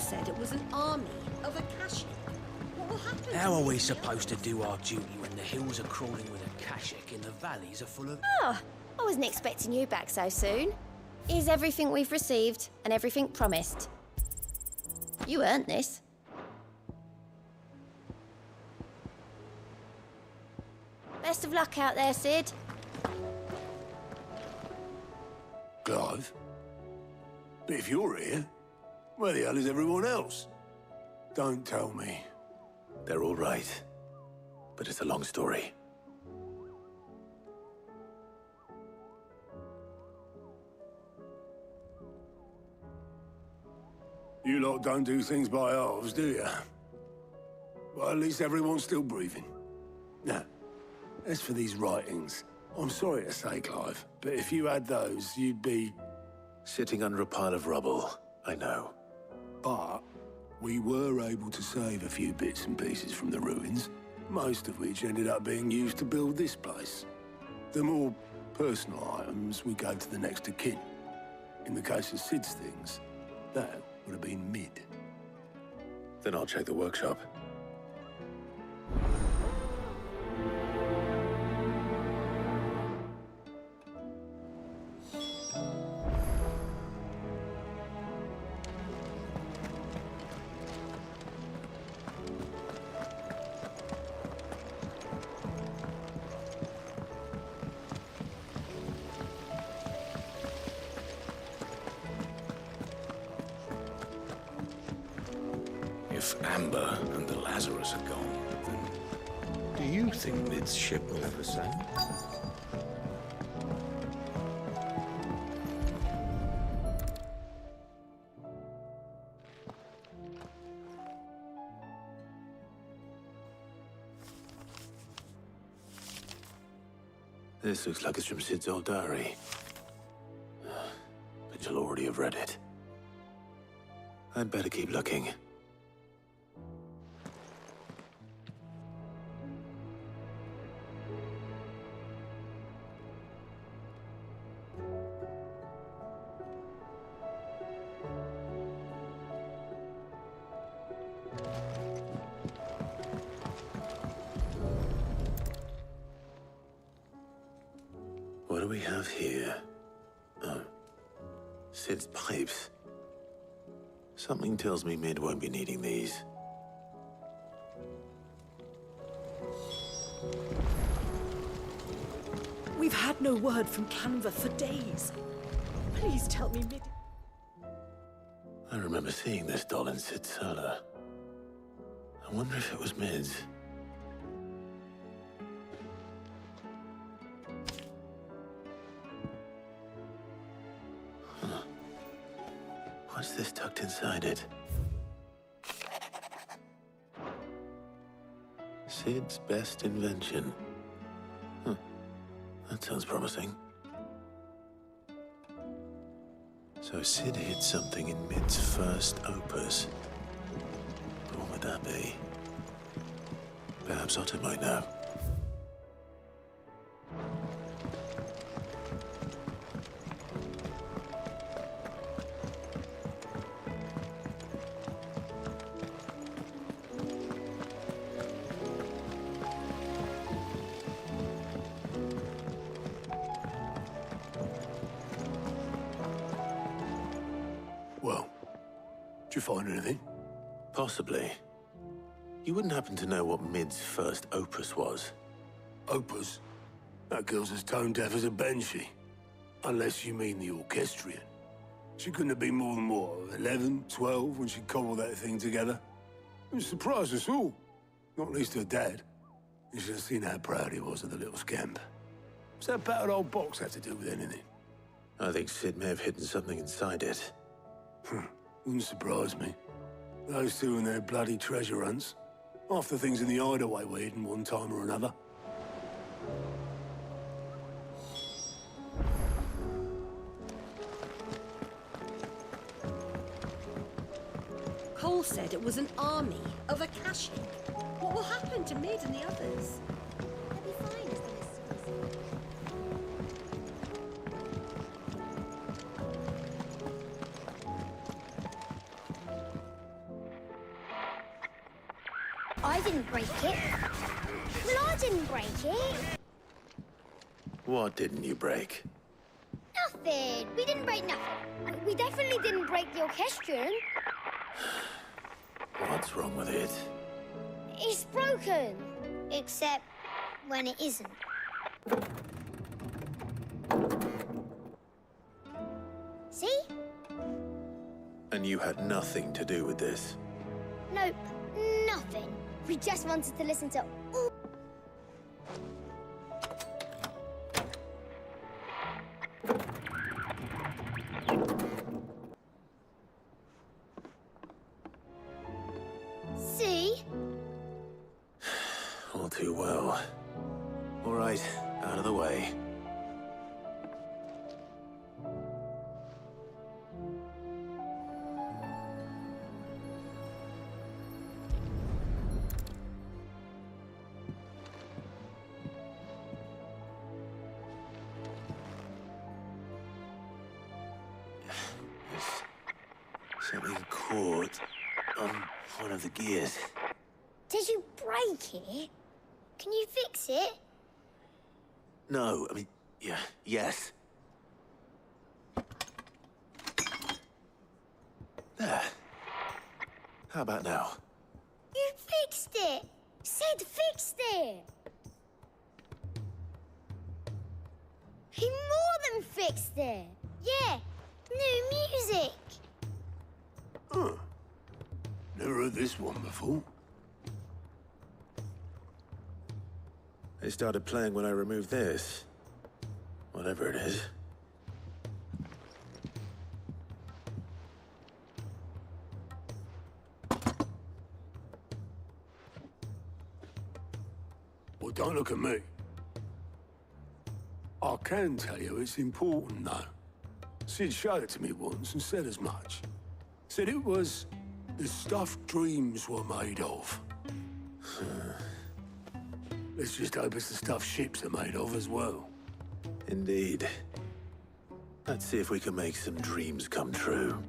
said it was an army of Akashic. What will happen? How are we supposed to do our duty when the hills are crawling with Akashic and the valleys are full of... Oh, I wasn't expecting you back so soon. Here's everything we've received and everything promised. You earned this. Best of luck out there, Sid. Clive? But if you're here, where the hell is everyone else? Don't tell me. They're all right. But it's a long story. You lot don't do things by halves, do you? Well, at least everyone's still breathing. Now, as for these writings, I'm sorry to say, Clive, but if you had those, you'd be... Sitting under a pile of rubble, I know. But we were able to save a few bits and pieces from the ruins, most of which ended up being used to build this place. The more personal items we gave to the next of kin. In the case of Sid's things, that would have been mid. Then I'll check the workshop. If Amber and the Lazarus are gone, then do you think Mid's ship will ever sail? This looks like it's from Sid's old diary. But you'll already have read it. I'd better keep looking. What do we have here? Oh, Sid's pipes. Something tells me Mid won't be needing these. We've had no word from Canva for days. Please tell me Mid... I remember seeing this doll in Sid's cellar. I wonder if it was Mid's. What's this tucked inside it? Sid's best invention. Huh. That sounds promising. So Sid hid something in Mid's first opus. But what would that be? Perhaps Otto might know. Well, did you find anything? Possibly. You wouldn't happen to know what Mid's first opus was? Opus? That girl's as tone deaf as a banshee. Unless you mean the orchestrion. She couldn't have been more than, what, 11, 12 when she cobbled that thing together? It surprised us all. Not least her dad. You should have seen how proud he was of the little scamp. What's that battered old box have to do with anything? I think Sid may have hidden something inside it. Wouldn't surprise me. Those two and their bloody treasure hunts. Half the things in the hideaway were hidden one time or another. Cole said it was an army of Akashic. What will happen to Mid and the others? They'll be fine as the list is. didn't break it. Well, I didn't break it. What didn't you break? Nothing. We didn't break nothing. We definitely didn't break the orchestrion. What's wrong with it? It's broken. Except when it isn't. See? And you had nothing to do with this? Nope, nothing. We just wanted to listen to all... See? All too well. All right, out of the way. Something caught on one of the gears. Did you break it? Can you fix it? No, I mean, yes. There. How about now? You fixed it! Sid fixed it! He more than fixed it! Yeah, new music! Huh. Never heard this one before. It started playing when I removed this. Whatever it is. Well, don't look at me. I can tell you it's important, though. Sid showed it to me once and said as much. Said it was the stuff dreams were made of. Let's just hope it's the stuff ships are made of as well. Indeed. Let's see if we can make some dreams come true.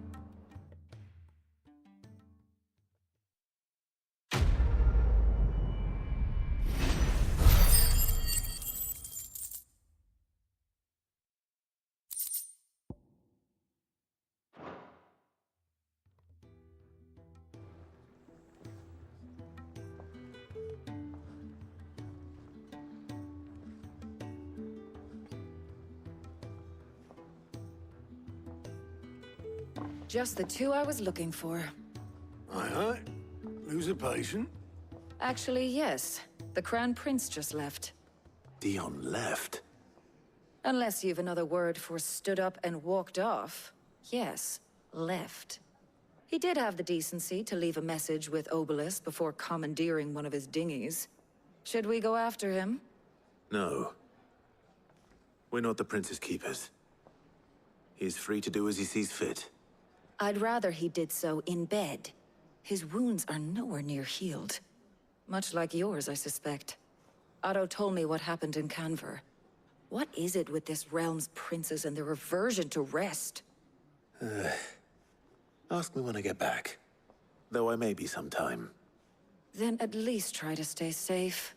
Just the two I was looking for. Aye. Lose a patient? Actually, yes. The Crown Prince just left. Dion left. Unless you've another word for stood up and walked off. Yes, left. He did have the decency to leave a message with Obelisk before commandeering one of his dinghies. Should we go after him? No. We're not the Prince's keepers. He's free to do as he sees fit. I'd rather he did so in bed. His wounds are nowhere near healed. Much like yours, I suspect. Otto told me what happened in Canver. What is it with this realm's princes and their aversion to rest? Ask me when I get back. Though I may be sometime. Then at least try to stay safe.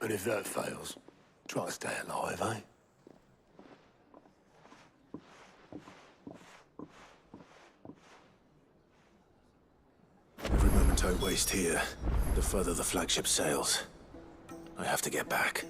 And if that fails, try to stay alive, eh? Every moment I waste here, the further the flagship sails. I have to get back.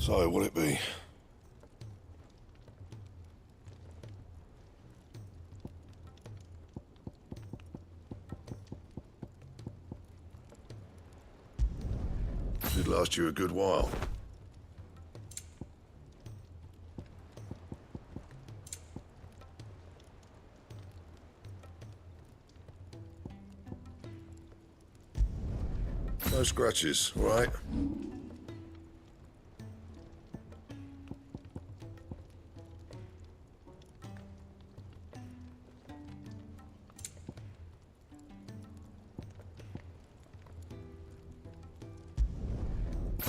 So, what'll it be? Should last you a good while. No scratches, all right?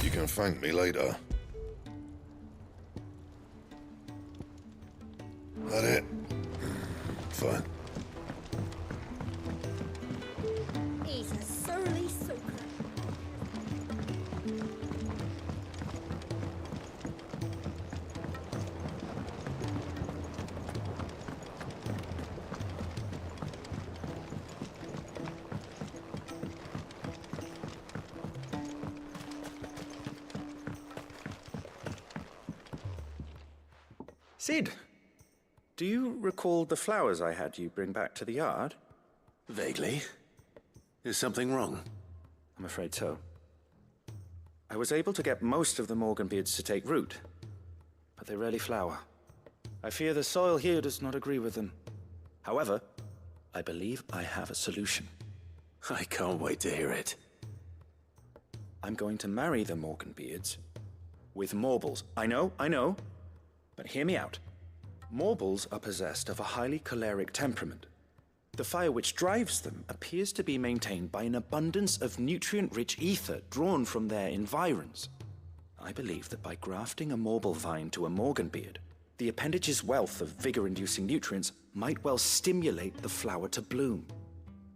You can thank me later. That it? Fine. He's a surly soaker. Sid, do you recall the flowers I had you bring back to the yard? Vaguely. Is something wrong? I'm afraid so. I was able to get most of the Morganbeards to take root, but they rarely flower. I fear the soil here does not agree with them. However, I believe I have a solution. I can't wait to hear it. I'm going to marry the Morganbeards with Morbles. I know, but hear me out. Morbles are possessed of a highly choleric temperament. The fire which drives them appears to be maintained by an abundance of nutrient-rich ether drawn from their environs. I believe that by grafting a Morble vine to a Morganbeard, the appendage's wealth of vigor-inducing nutrients might well stimulate the flower to bloom.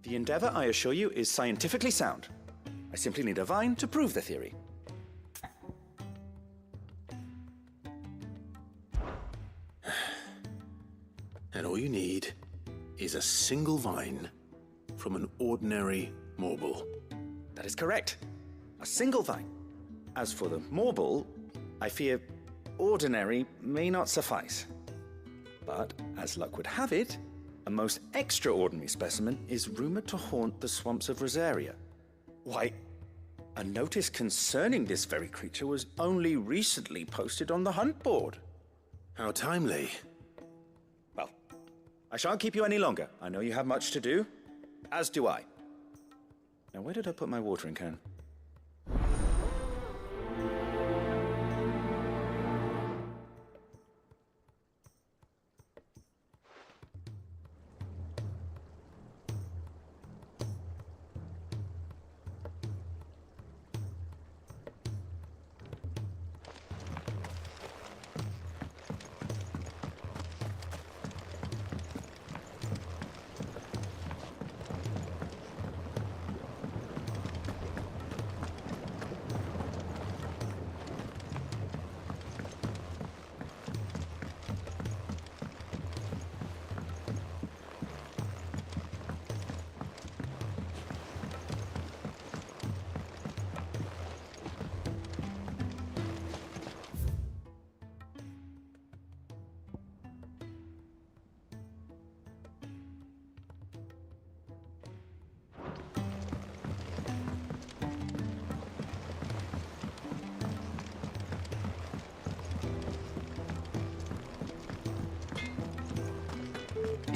The endeavor, I assure you, is scientifically sound. I simply need a vine to prove the theory. And all you need is a single vine from an ordinary Morble. That is correct. A single vine. As for the Morble, I fear ordinary may not suffice. But, as luck would have it, a most extraordinary specimen is rumored to haunt the swamps of Rosaria. Why, a notice concerning this very creature was only recently posted on the hunt board. How timely. Well, I shan't keep you any longer. I know you have much to do, as do I. Now, where did I put my watering can?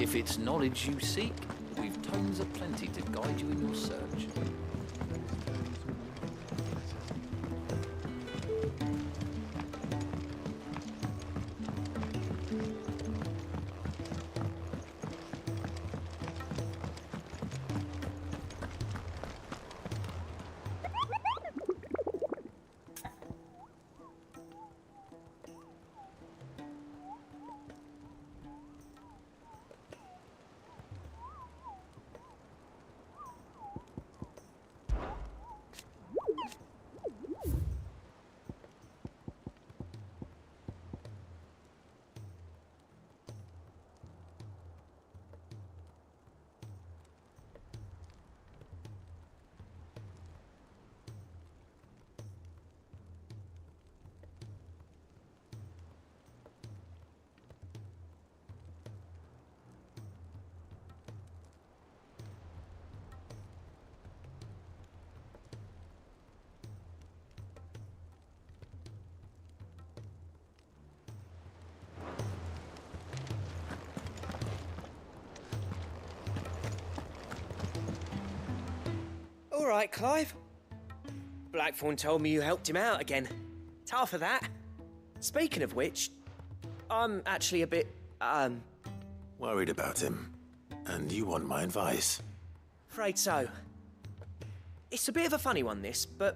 If it's knowledge you seek, we've tomes aplenty to guide you in your search. All right, Clive. Blackthorn told me you helped him out again. Tough of that. Speaking of which, I'm actually a bit, Worried about him. And you want my advice? afraid so. It's a bit of a funny one, this, but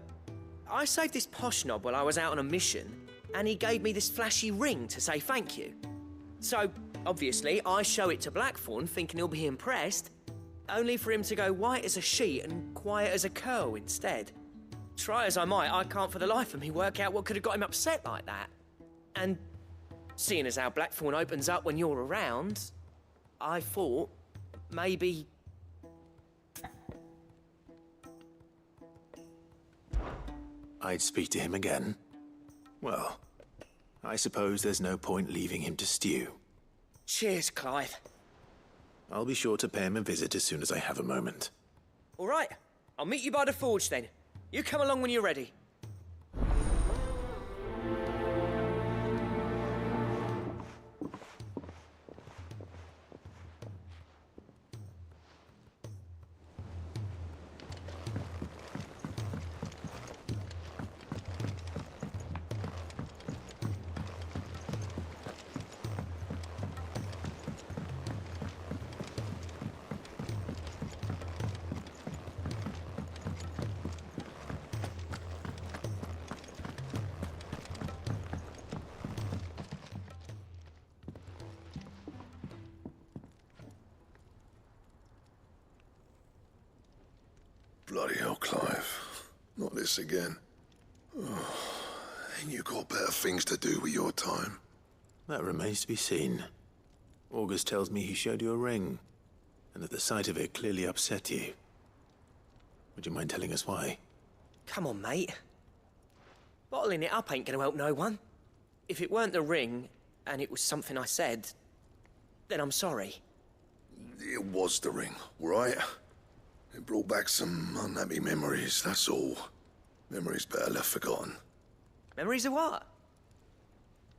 I saved this posh knob while I was out on a mission, and he gave me this flashy ring to say thank you. So, obviously, I show it to Blackthorn, thinking he'll be impressed, only for him to go white as a sheet and quiet as a curl instead. Try as I might, I can't for the life of me work out what could have got him upset like that. And seeing as how Blackthorn opens up when you're around, I thought maybe... I'd speak to him again. Well, I suppose there's no point leaving him to stew. Cheers, Clive. I'll be sure to pay him a visit as soon as I have a moment. All right, I'll meet you by the forge then. You come along when you're ready. Bloody hell, Clive. Not this again. Oh, ain't you got better things to do with your time? That remains to be seen. August tells me he showed you a ring, and that the sight of it clearly upset you. Would you mind telling us why? Come on, mate. Bottling it up ain't gonna help no one. If it weren't the ring, and it was something I said, then I'm sorry. It was the ring, right? It brought back some unhappy memories, that's all. Memories better left forgotten. Memories of what?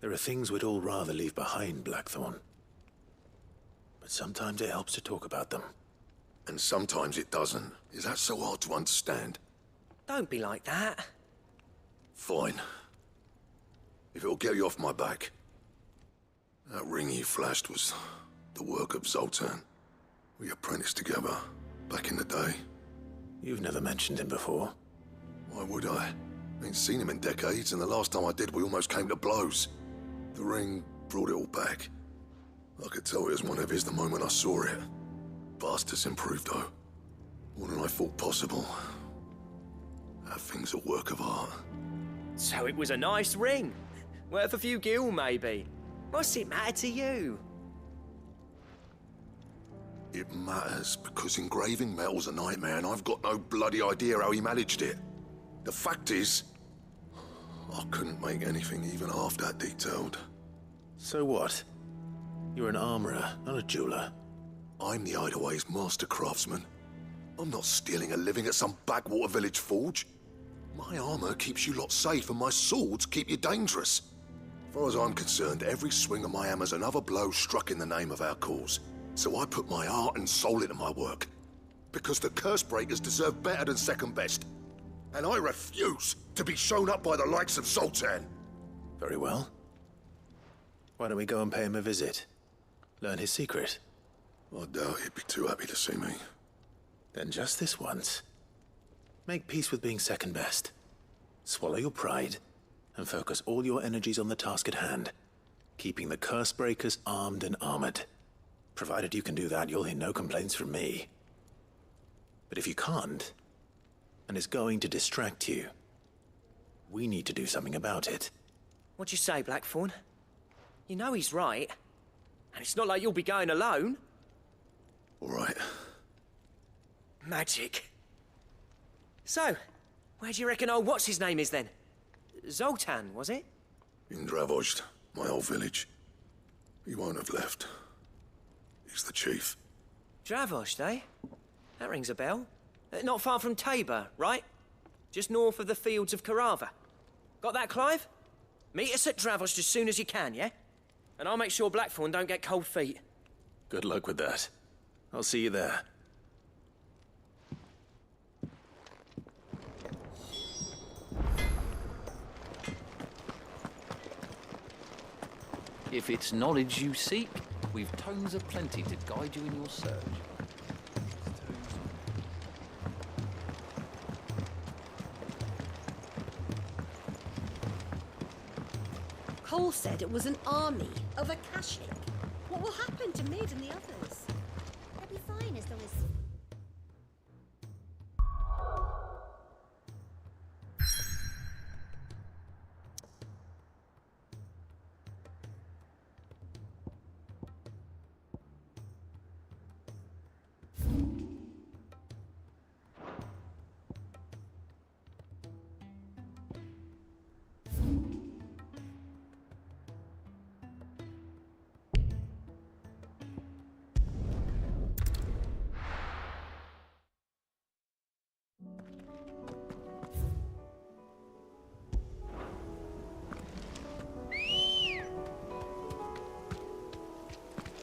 There are things we'd all rather leave behind, Blackthorn. But sometimes it helps to talk about them. And sometimes it doesn't. Is that so hard to understand? Don't be like that. Fine. If it'll get you off my back. That ring you flashed was the work of Zoltan. We apprenticed together, back in the day. You've never mentioned him before. Why would I? Ain't seen him in decades, and the last time I did, we almost came to blows. The ring brought it all back. I could tell it was one of his the moment I saw it. Bastard's improved, though. More than I thought possible. That thing's a work of art. So it was a nice ring. Worth a few gil, maybe. What's it matter to you? It matters because engraving metal's a nightmare, and I've got no bloody idea how he managed it. The fact is, I couldn't make anything even half that detailed. So what? You're an armorer, not a jeweler. I'm the Hideaway's master craftsman. I'm not stealing a living at some backwater village forge. My armor keeps you lot safe, and my swords keep you dangerous. As far as I'm concerned, every swing of my hammer's another blow struck in the name of our cause. So I put my heart and soul into my work. Because the curse breakers deserve better than second best. And I refuse to be shown up by the likes of Zoltan. Very well. Why don't we go and pay him a visit? Learn his secret. I doubt he'd be too happy to see me. Then just this once. Make peace with being second best. Swallow your pride, and focus all your energies on the task at hand. Keeping the curse breakers armed and armored. Provided you can do that, you'll hear no complaints from me. But if you can't, and it's going to distract you, we need to do something about it. What'd you say, Blackthorn? You know he's right. And it's not like you'll be going alone. All right. Magic. So, where do you reckon old what's-his-name is then? Zoltan, was it? In Dravozd, my old village. He won't have left. He's the chief. Dravozd, eh? That rings a bell. Not far from Tabor, right? Just north of the fields of Carava. Got that, Clive? Meet us at Dravozd as soon as you can, yeah? And I'll make sure Blackthorn don't get cold feet. Good luck with that. I'll see you there. If it's knowledge you seek, we've tomes aplenty to guide you in your search. Cole said it was an army of Akashic. What will happen to Mid and the others? They'll be fine as long as...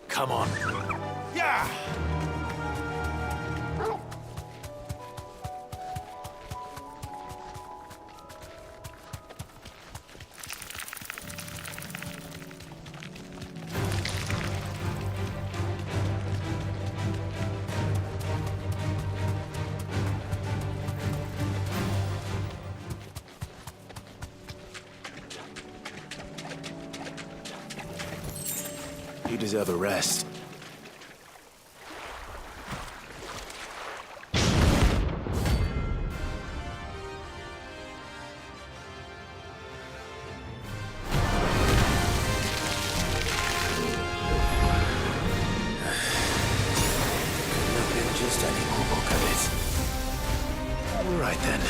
Come on. Yeah! You deserve a rest. Just any more book of it. All right then.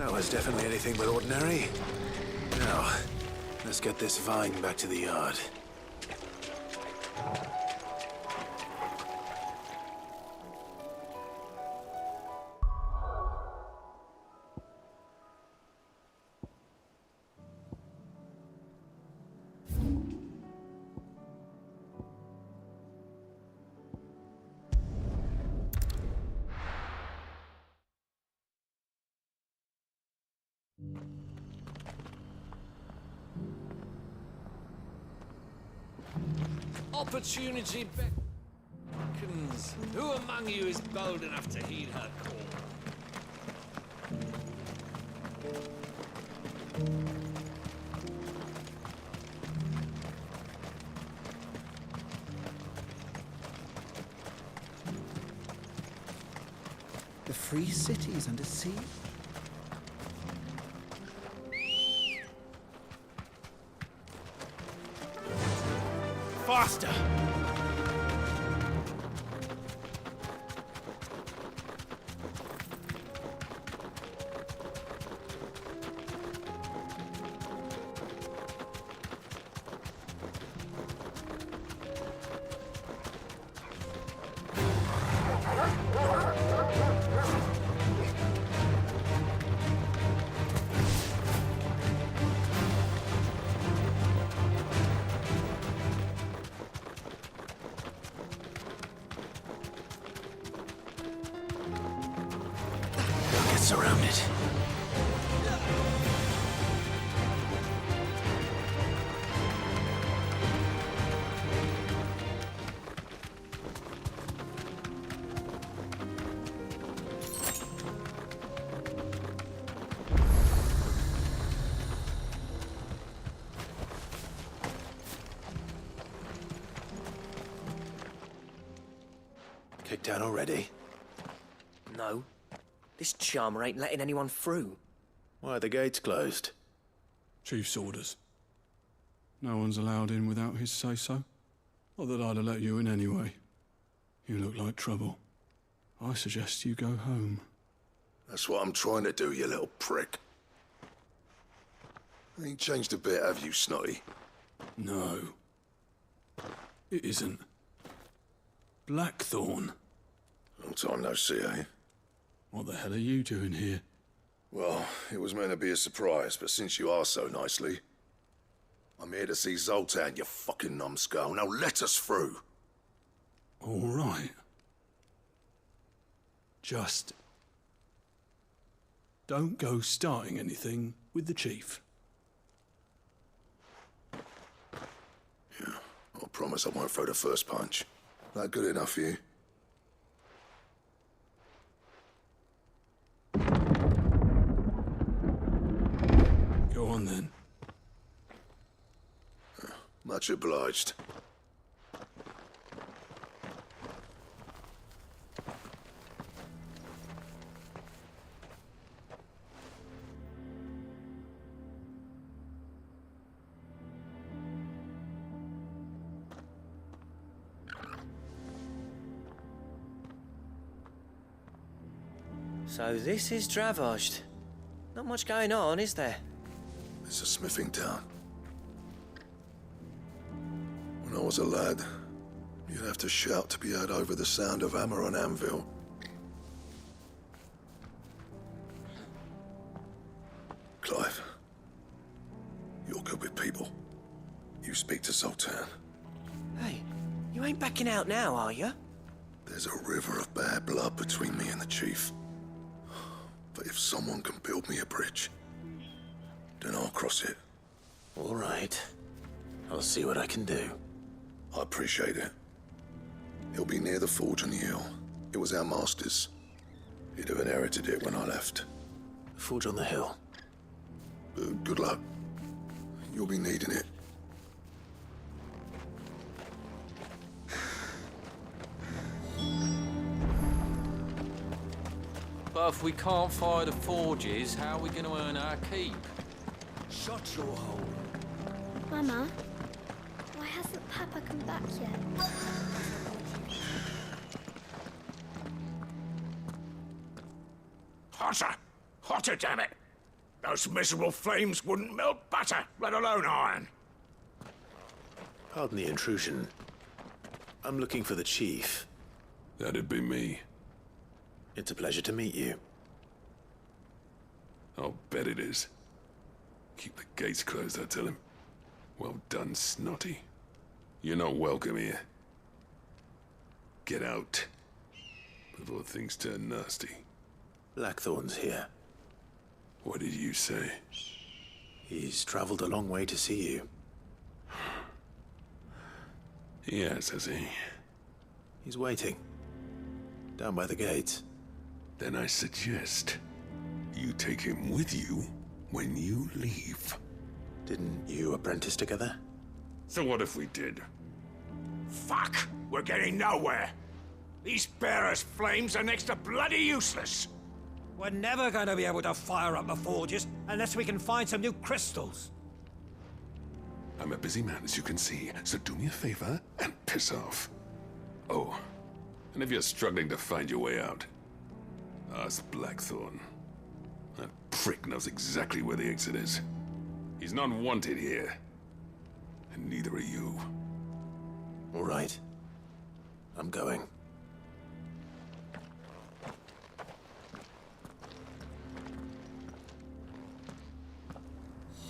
That was definitely anything but ordinary. Now, let's get this vine back to the yard. Opportunity beckons. Who among you is bold enough to heed her call? The free cities under siege? Faster! Surrounded. Kicked out already? No. This charmer ain't letting anyone through. Why are the gates closed? Chief's orders. No one's allowed in without his say-so. Not that I'd have let you in anyway. You look like trouble. I suggest you go home. That's what I'm trying to do, you little prick. Ain't changed a bit, have you, Snotty? No. It isn't. Blackthorn. Long time no see, eh? What the hell are you doing here? Well, it was meant to be a surprise, but since you asked so nicely, I'm here to see Zoltan, you fucking numbskull. Now let us through. All right. Just don't go starting anything with the chief. Yeah, I promise I won't throw the first punch. That good enough for you? Go on then. Much obliged. So this is Dravaged. Not much going on, is there? It's a smithing town. When I was a lad, you'd have to shout to be heard over the sound of hammer on anvil. Clive, you're good with people. You speak to Zoltan. Hey, you ain't backing out now, are you? There's a river of bad blood between me and the chief. But if someone can build me a bridge, then I'll cross it. All right. I'll see what I can do. I appreciate it. It'll be near the forge on the hill. It was our master's. He'd have inherited it when I left. The forge on the hill. Good luck. You'll be needing it. But if we can't fire the forges, how are we going to earn our keep? Shut your hole. Mama, why hasn't Papa come back yet? Hotter! Hotter, damn it! Those miserable flames wouldn't melt butter, let alone iron. Pardon the intrusion. I'm looking for the chief. That'd be me. It's a pleasure to meet you. I'll bet it is. Keep the gates closed, I tell him. Well done, Snotty. You're not welcome here. Get out. Before things turn nasty. Blackthorn's here. What did you say? He's traveled a long way to see you. Yes, has he? He's waiting. Down by the gates. Then I suggest you take him with you when you leave. Didn't you apprentice together? So what if we did? Fuck! We're getting nowhere. These bearers' flames are next to bloody useless. We're never going to be able to fire up the forges unless we can find some new crystals. I'm a busy man, as you can see, so do me a favor and piss off. Oh, and if you're struggling to find your way out, ask Blackthorn. That prick knows exactly where the exit is. He's not wanted here. And neither are you. All right. I'm going.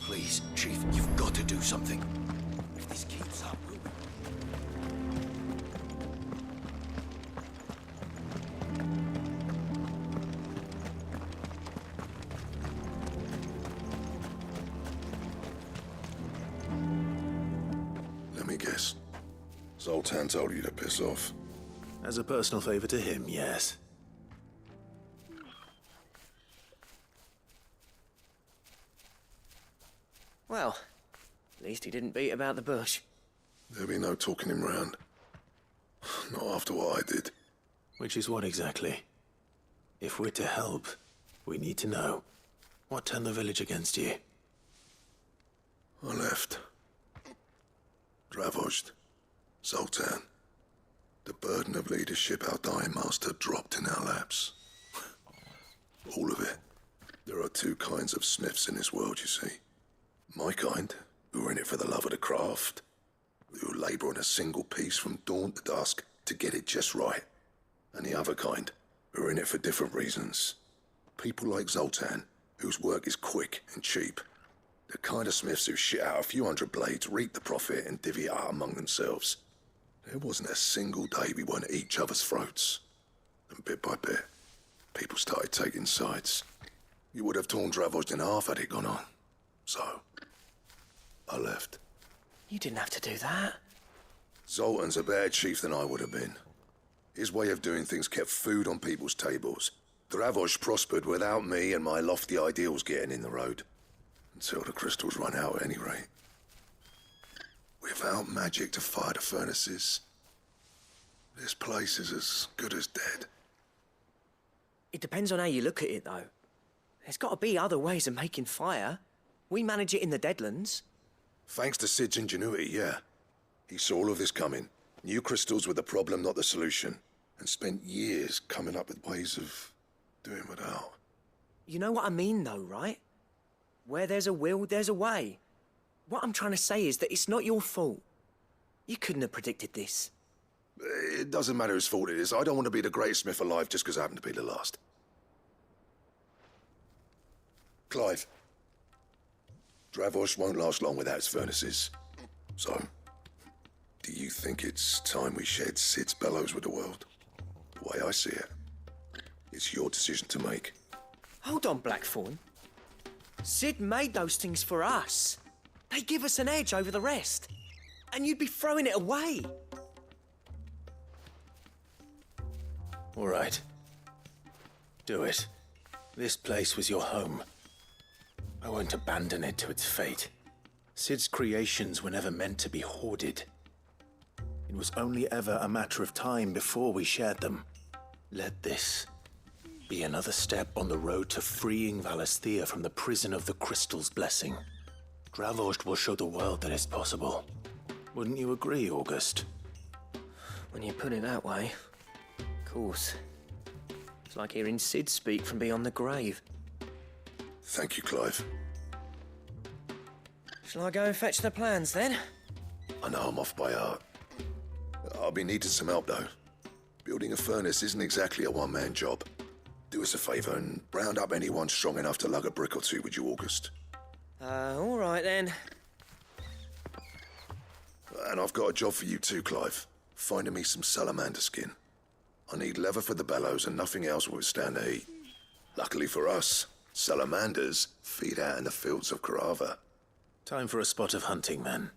Please, Chief, you've got to do something. If this keeps up, we'll... Let me guess. Zoltan told you to piss off. As a personal favor to him, yes. Well, at least he didn't beat about the bush. There'll be no talking him round. Not after what I did. Which is what exactly? If we're to help, we need to know. What turned the village against you? I left. Dravojd. Zoltan. The burden of leadership our dying master dropped in our laps. All of it. There are two kinds of smiths in this world, you see. My kind, who are in it for the love of the craft, who labour on a single piece from dawn to dusk to get it just right. And the other kind, who are in it for different reasons. People like Zoltan, whose work is quick and cheap. The kind of smiths who shit out a few hundred blades, reap the profit, and divvy it out among themselves. There wasn't a single day we weren't at each other's throats. And bit by bit, people started taking sides. You would have torn Dravojd in half had it gone on. So, I left. You didn't have to do that. Zoltan's a better chief than I would have been. His way of doing things kept food on people's tables. Dravojd prospered without me and my lofty ideals getting in the road. Until the crystals run out at any rate. Without magic to fire the furnaces, this place is as good as dead. It depends on how you look at it, though. There's got to be other ways of making fire. We manage it in the Deadlands. Thanks to Sid's ingenuity, yeah. He saw all of this coming. Knew crystals were the problem, not the solution. And spent years coming up with ways of doing without. You know what I mean, though, right? Where there's a will, there's a way. What I'm trying to say is that it's not your fault. You couldn't have predicted this. It doesn't matter whose fault it is. I don't want to be the greatest smith alive just because I happen to be the last. Clive. Dravojd won't last long without its furnaces. So, do you think it's time we shared Sid's bellows with the world? The way I see it, it's your decision to make. Hold on, Blackthorn. Sid made those things for us. They give us an edge over the rest. And you'd be throwing it away. All right. Do it. This place was your home. I won't abandon it to its fate. Sid's creations were never meant to be hoarded. It was only ever a matter of time before we shared them. Let this be another step on the road to freeing Valisthea from the prison of the Crystal's blessing. Dravojd will show the world that it's possible. Wouldn't you agree, August? When you put it that way, of course. It's like hearing Sid speak from beyond the grave. Thank you, Clive. Shall I go and fetch the plans then? I know I'm off by heart. I'll be needing some help, though. Building a furnace isn't exactly a one-man job. Do us a favour and round up anyone strong enough to lug a brick or two, would you, August? All right then. And I've got a job for you too, Clive. Finding me some salamander skin. I need leather for the bellows and nothing else will withstand the heat. Luckily for us, salamanders feed out in the fields of Carava. Time for a spot of hunting, then.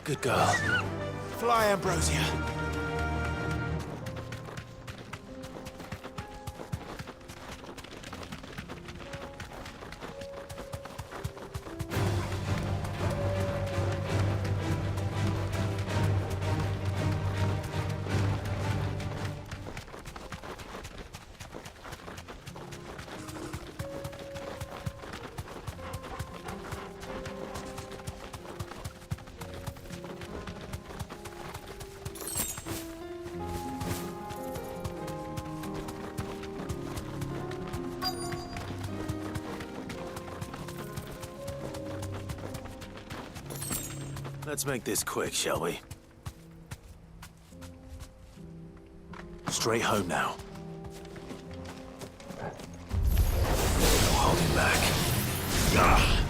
Good girl. Fly, Ambrosia. Let's make this quick, shall we? Straight home now. No holding back. Ah!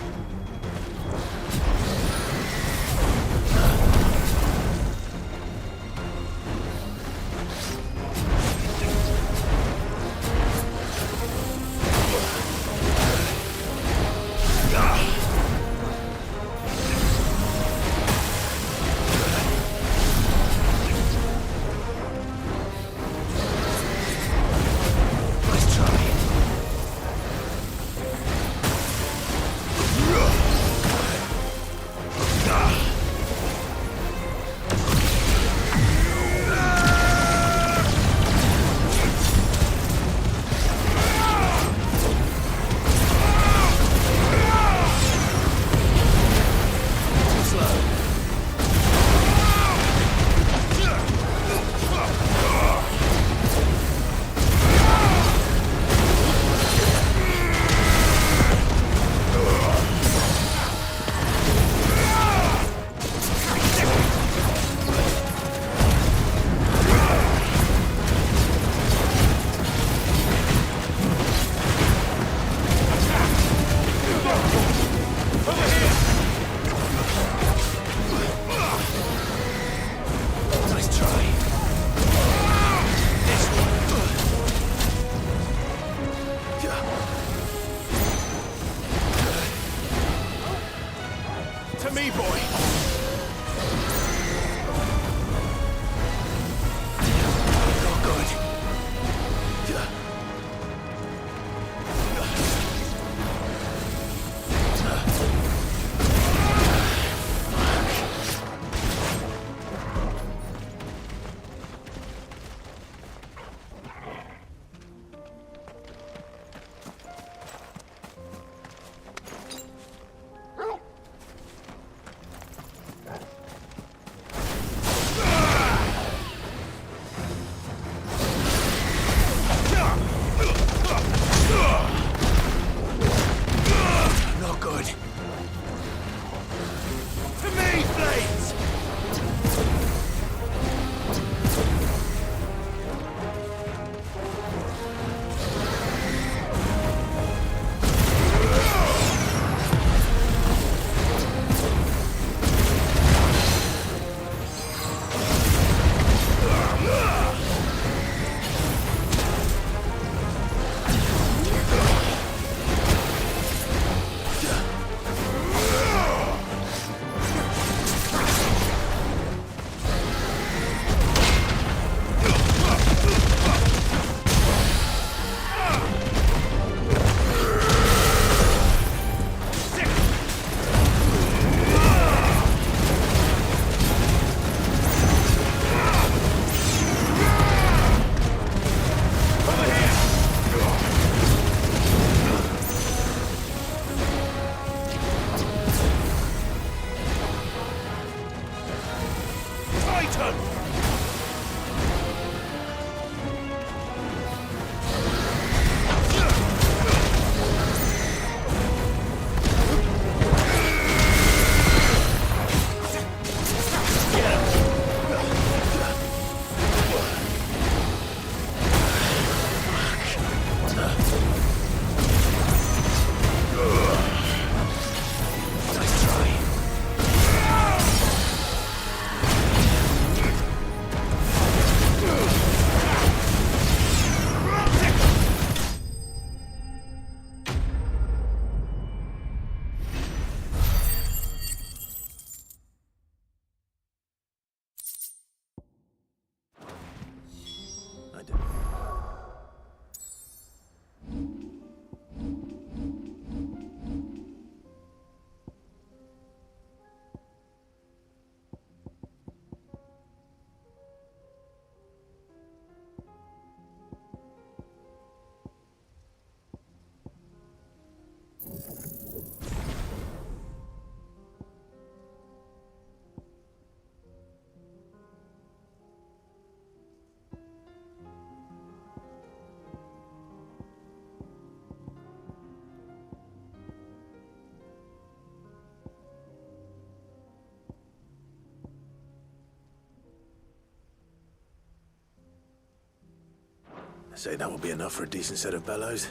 Say that will be enough for a decent set of bellows.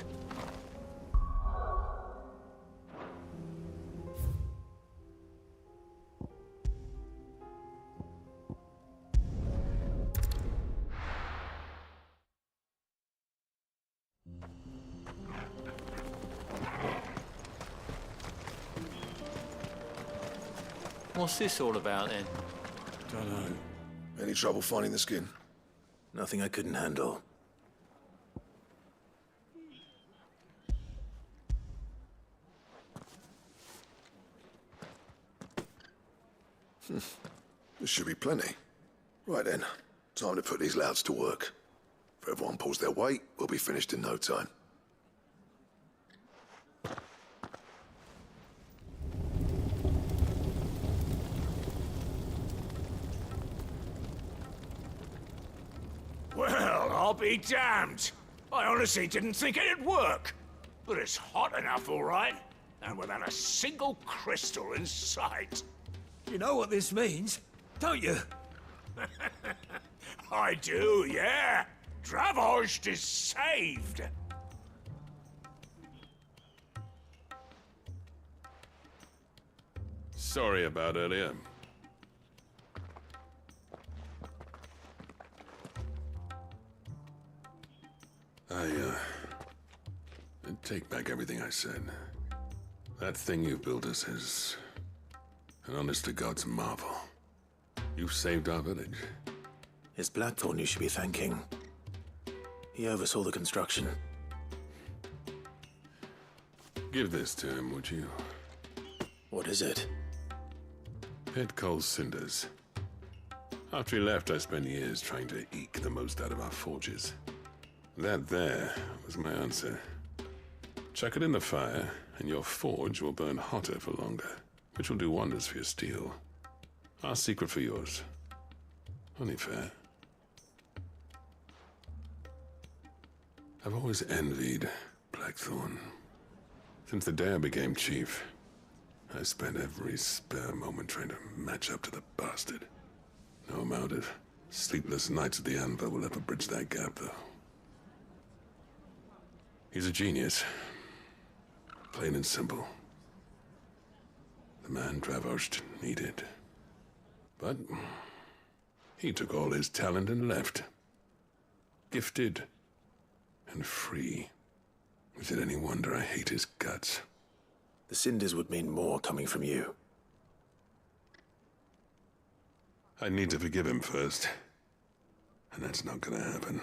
What's this all about then? Don't know. Any trouble finding the skin? Nothing I couldn't handle. There should be plenty. Right then, time to put these louds to work. If everyone pulls their weight, we'll be finished in no time. Well, I'll be damned. I honestly didn't think it'd work. But it's hot enough, all right. And without a single crystal in sight. You know what this means, don't you? I do, yeah. Dravost is saved. Sorry about earlier. I take back everything I said. That thing you built us is an honest-to-God's marvel. You've saved our village. It's Blackthorn you should be thanking. He oversaw the construction. Give this to him, would you? What is it? Pit Cole's cinders. After he left, I spent years trying to eke the most out of our forges. That there was my answer. Chuck it in the fire, and your forge will burn hotter for longer, which will do wonders for your steel. Our secret for yours. Only fair. I've always envied Blackthorn. Since the day I became chief, I spent every spare moment trying to match up to the bastard. No amount of sleepless nights at the anvil will ever bridge that gap, though. He's a genius. Plain and simple. The man Dravost needed. But he took all his talent and left. Gifted and free. Is it any wonder I hate his guts? The cinders would mean more coming from you. I need to forgive him first. And that's not gonna happen.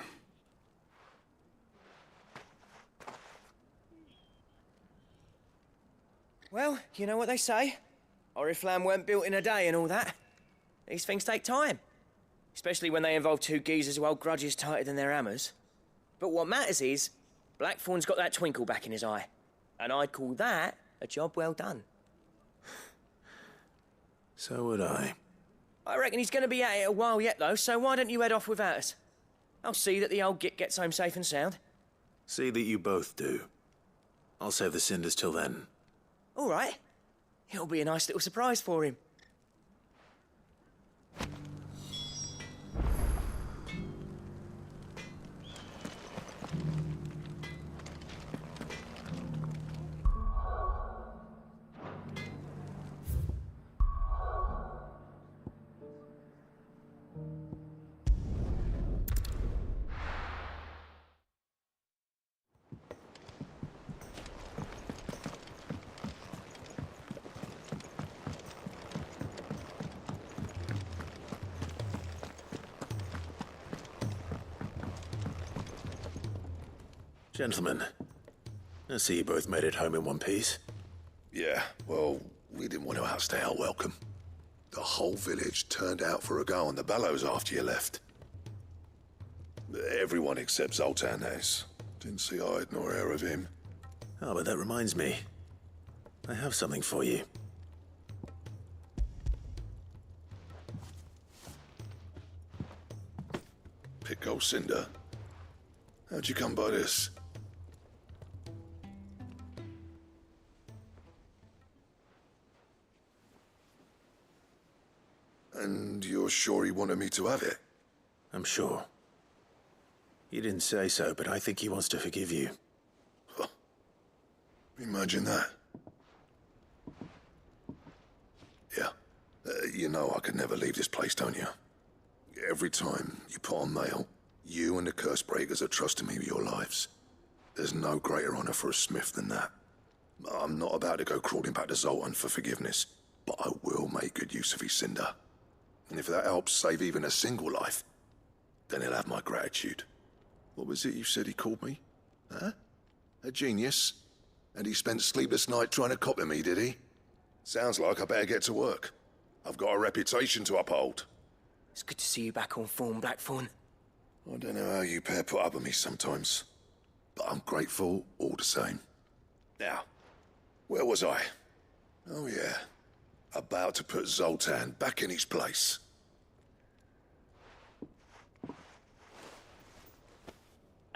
Well, you know what they say. Oriflamme weren't built in a day and all that. These things take time. Especially when they involve two geezers who hold grudges tighter than their hammers. But what matters is, Blackthorn's got that twinkle back in his eye. And I'd call that a job well done. So would I. I reckon he's going to be at it a while yet, though, so why don't you head off without us? I'll see that the old git gets home safe and sound. See that you both do. I'll save the cinders till then. All right. It'll be a nice little surprise for him. Gentlemen, I see you both made it home in one piece. Yeah, well, we didn't want to outstay our welcome. The whole village turned out for a go on the bellows after you left. Everyone except Zoltan has. Didn't see hide nor hair of him. Oh, but that reminds me. I have something for you. Pico Cinder. How'd you come by this? And you're sure he wanted me to have it? I'm sure. He didn't say so, but I think he wants to forgive you. Huh. Imagine that. Yeah. You know I could never leave this place, don't you? Every time you put on mail, you and the curse breakers are trusting me with your lives. There's no greater honor for a smith than that. I'm not about to go crawling back to Zoltan for forgiveness, but I will make good use of his cinder. And if that helps save even a single life, then he'll have my gratitude. What was it you said he called me? Huh? A genius? And he spent sleepless night trying to copy me, did he? Sounds like I better get to work. I've got a reputation to uphold. It's good to see you back on form, Blackthorn. I don't know how you pair put up with me sometimes, but I'm grateful all the same. Now, where was I? Oh yeah, about to put Zoltan back in his place.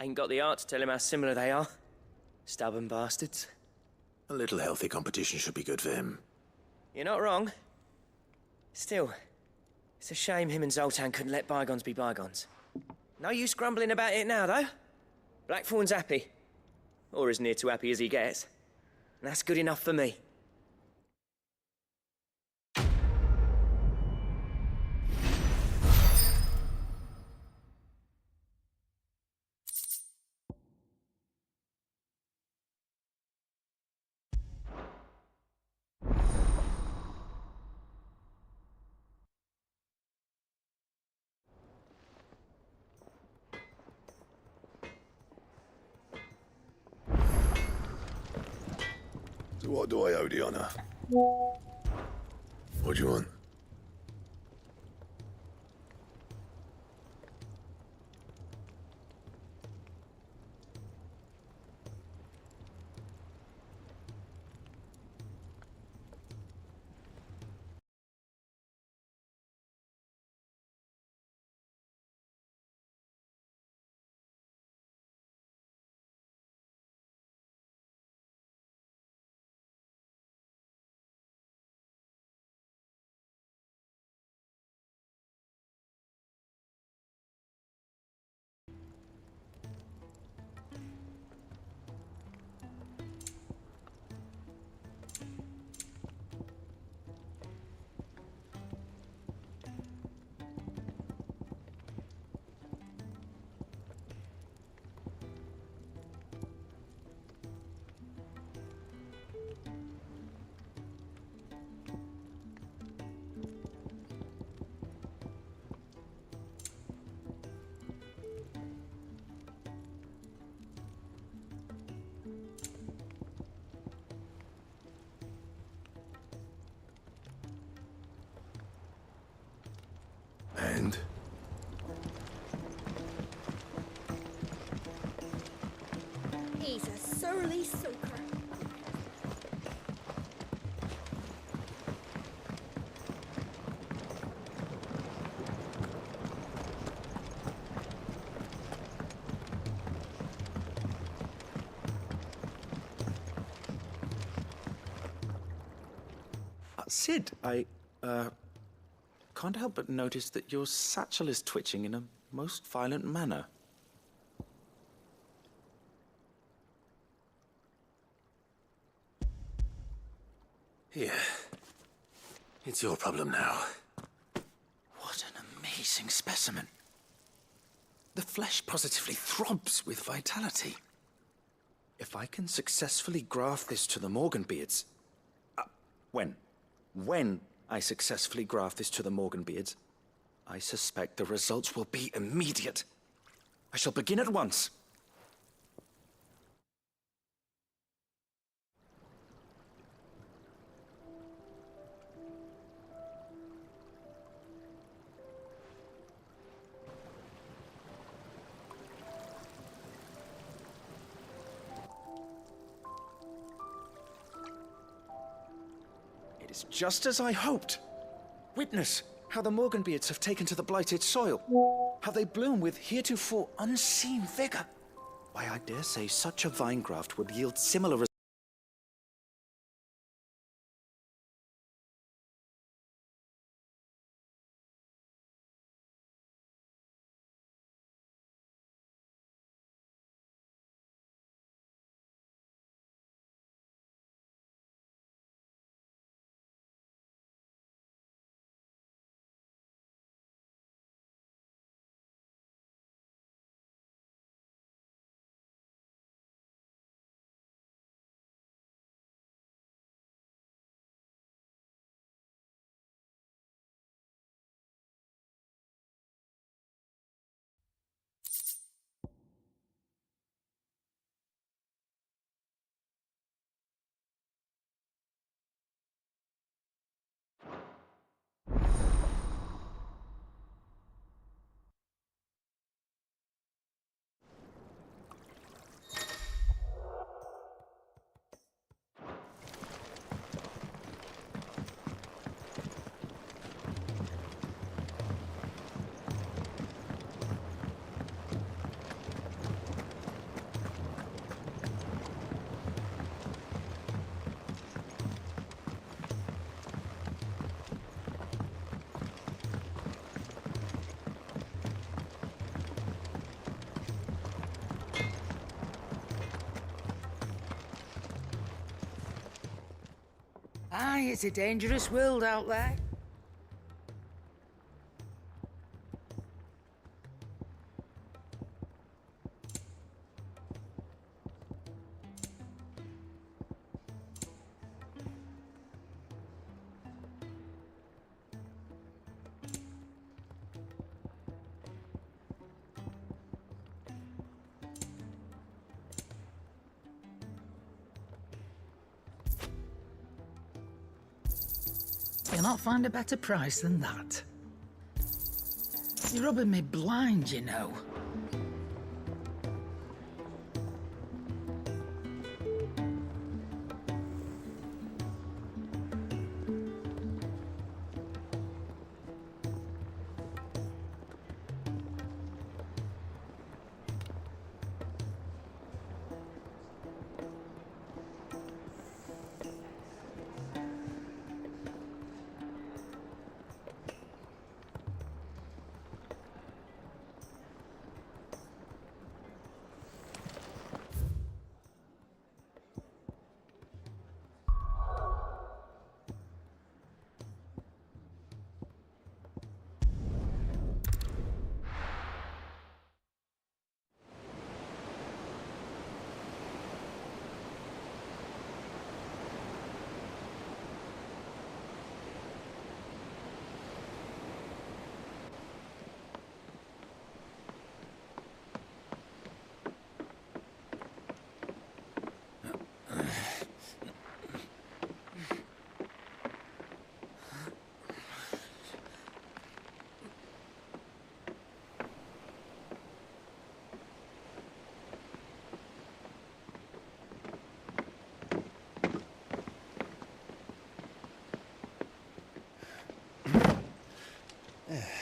Ain't got the art to tell him how similar they are. Stubborn bastards. A little healthy competition should be good for him. You're not wrong. Still, it's a shame him and Zoltan couldn't let bygones be bygones. No use grumbling about it now, though. Blackthorn's happy. Or as near to happy as he gets. And that's good enough for me. So what do I owe the honor? What do you want? And? He's a surly soaker. Sid, I can't help but notice that your satchel is twitching in a most violent manner. Here. It's your problem now. What an amazing specimen. The flesh positively throbs with vitality. If I can successfully graft this to the Morganbeards... When I successfully graft this to the Morganbeards, I suspect the results will be immediate. I shall begin at once. It is just as I hoped. Witness how the Morganbeards have taken to the blighted soil, how they bloom with heretofore unseen vigor. Why, I dare say such a vine graft would yield similar results. Aye, it's a dangerous world out there. You'll not find a better price than that. You're rubbing me blind, you know.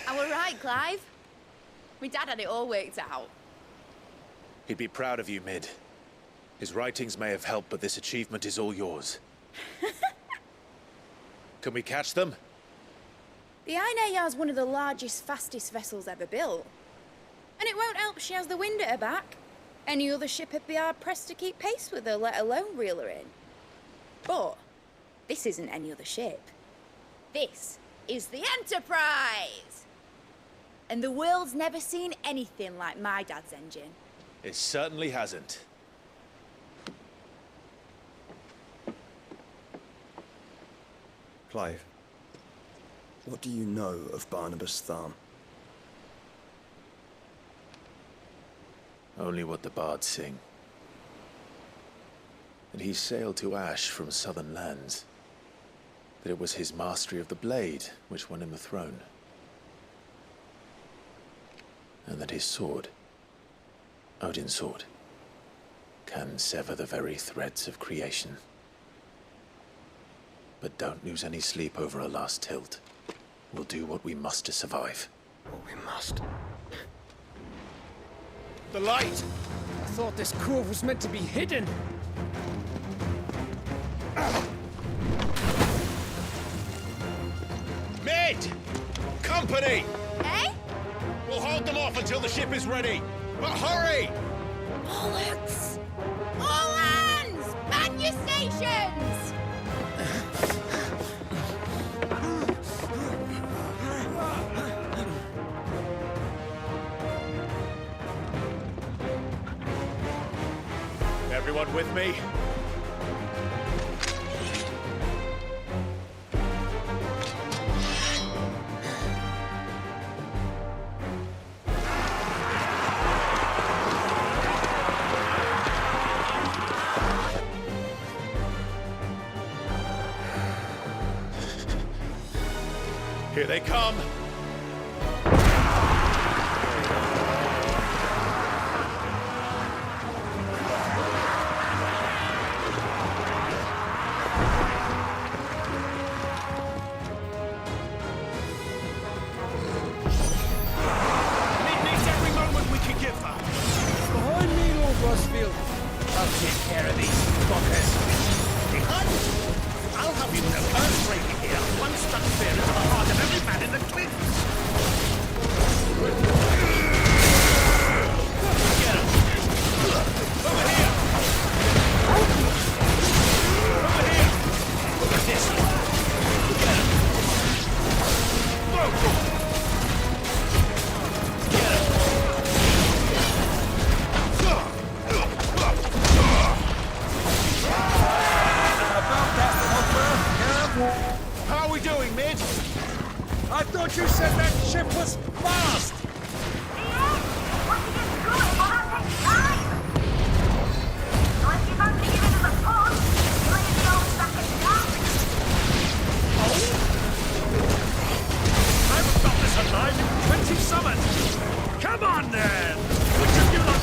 I were right, Clive. My dad had it all worked out. He'd be proud of you, Mid. His writings may have helped, but this achievement is all yours. Can we catch them? The Ainayar's one of the largest, fastest vessels ever built. And it won't help she has the wind at her back. Any other ship would be hard-pressed to keep pace with her, let alone reel her in. But this isn't any other ship. This is the Enterprise! And the world's never seen anything like my dad's engine. It certainly hasn't. Clive, what do you know of Barnabas Tharm? Only what the bards sing. That he sailed to Ash from southern lands. That it was his mastery of the blade which won him the throne. And that his sword, Odin's sword, can sever the very threads of creation. But don't lose any sleep over a last tilt. We'll do what we must to survive. What we must. The light! I thought this cove was meant to be hidden. Mid! Company! Eh? We'll hold them off until the ship is ready. But hurry! Bollocks! All hands! Man your stations! Everyone with me? Here they come! I'll take care of these fuckers. Behind! I'll have you know earthbreaking here, one stuck spear into the heart of every man in the twins. Get him! Over here! Over here! Look at this! I thought you said that ship was fast! I haven't got this alive in 20 summons! Come on then! Which of you lot...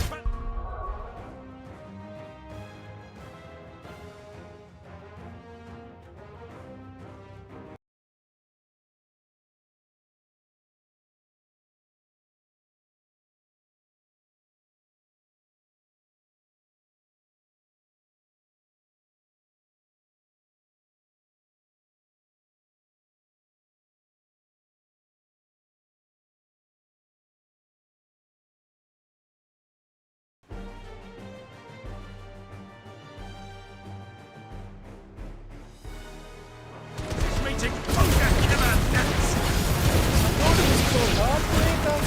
meeting Ogre Killer Nets! I thought it was called Heartbreaker.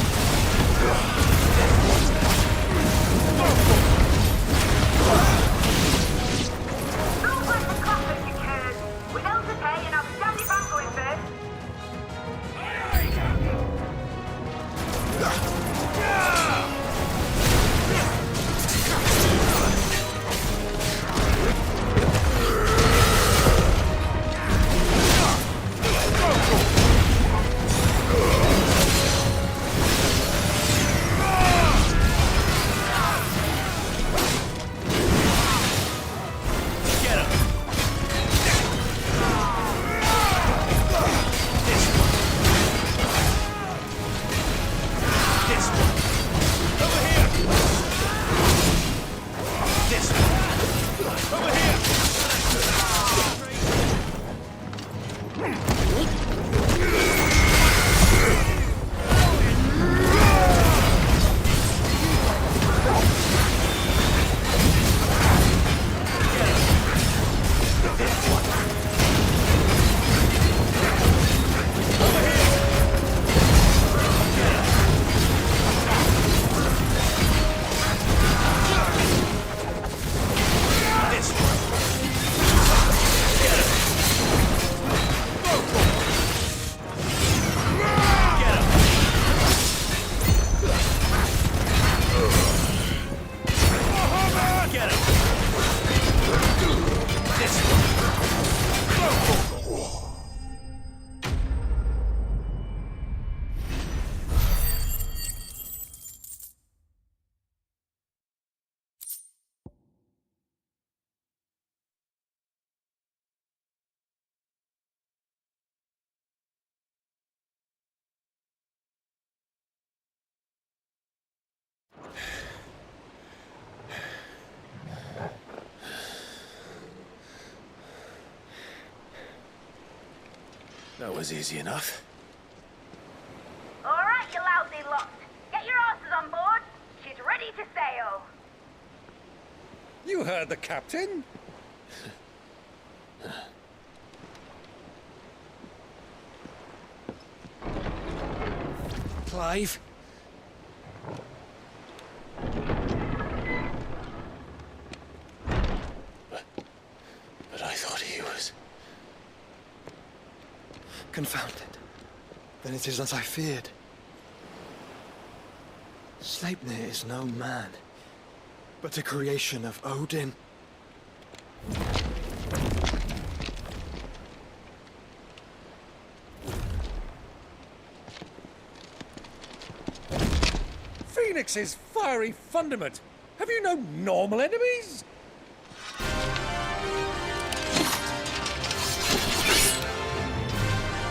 Looks like the coffin secured. With L to pay and I'll be damned if I'm going first. That was easy enough. All right, you lousy lot. Get your asses on board. She's ready to sail. You heard the captain. Clive? But I thought he was... Confounded. Then it is as I feared. Sleipnir is no man, but a creation of Odin. Phoenix's fiery fundament. Have you no normal enemies?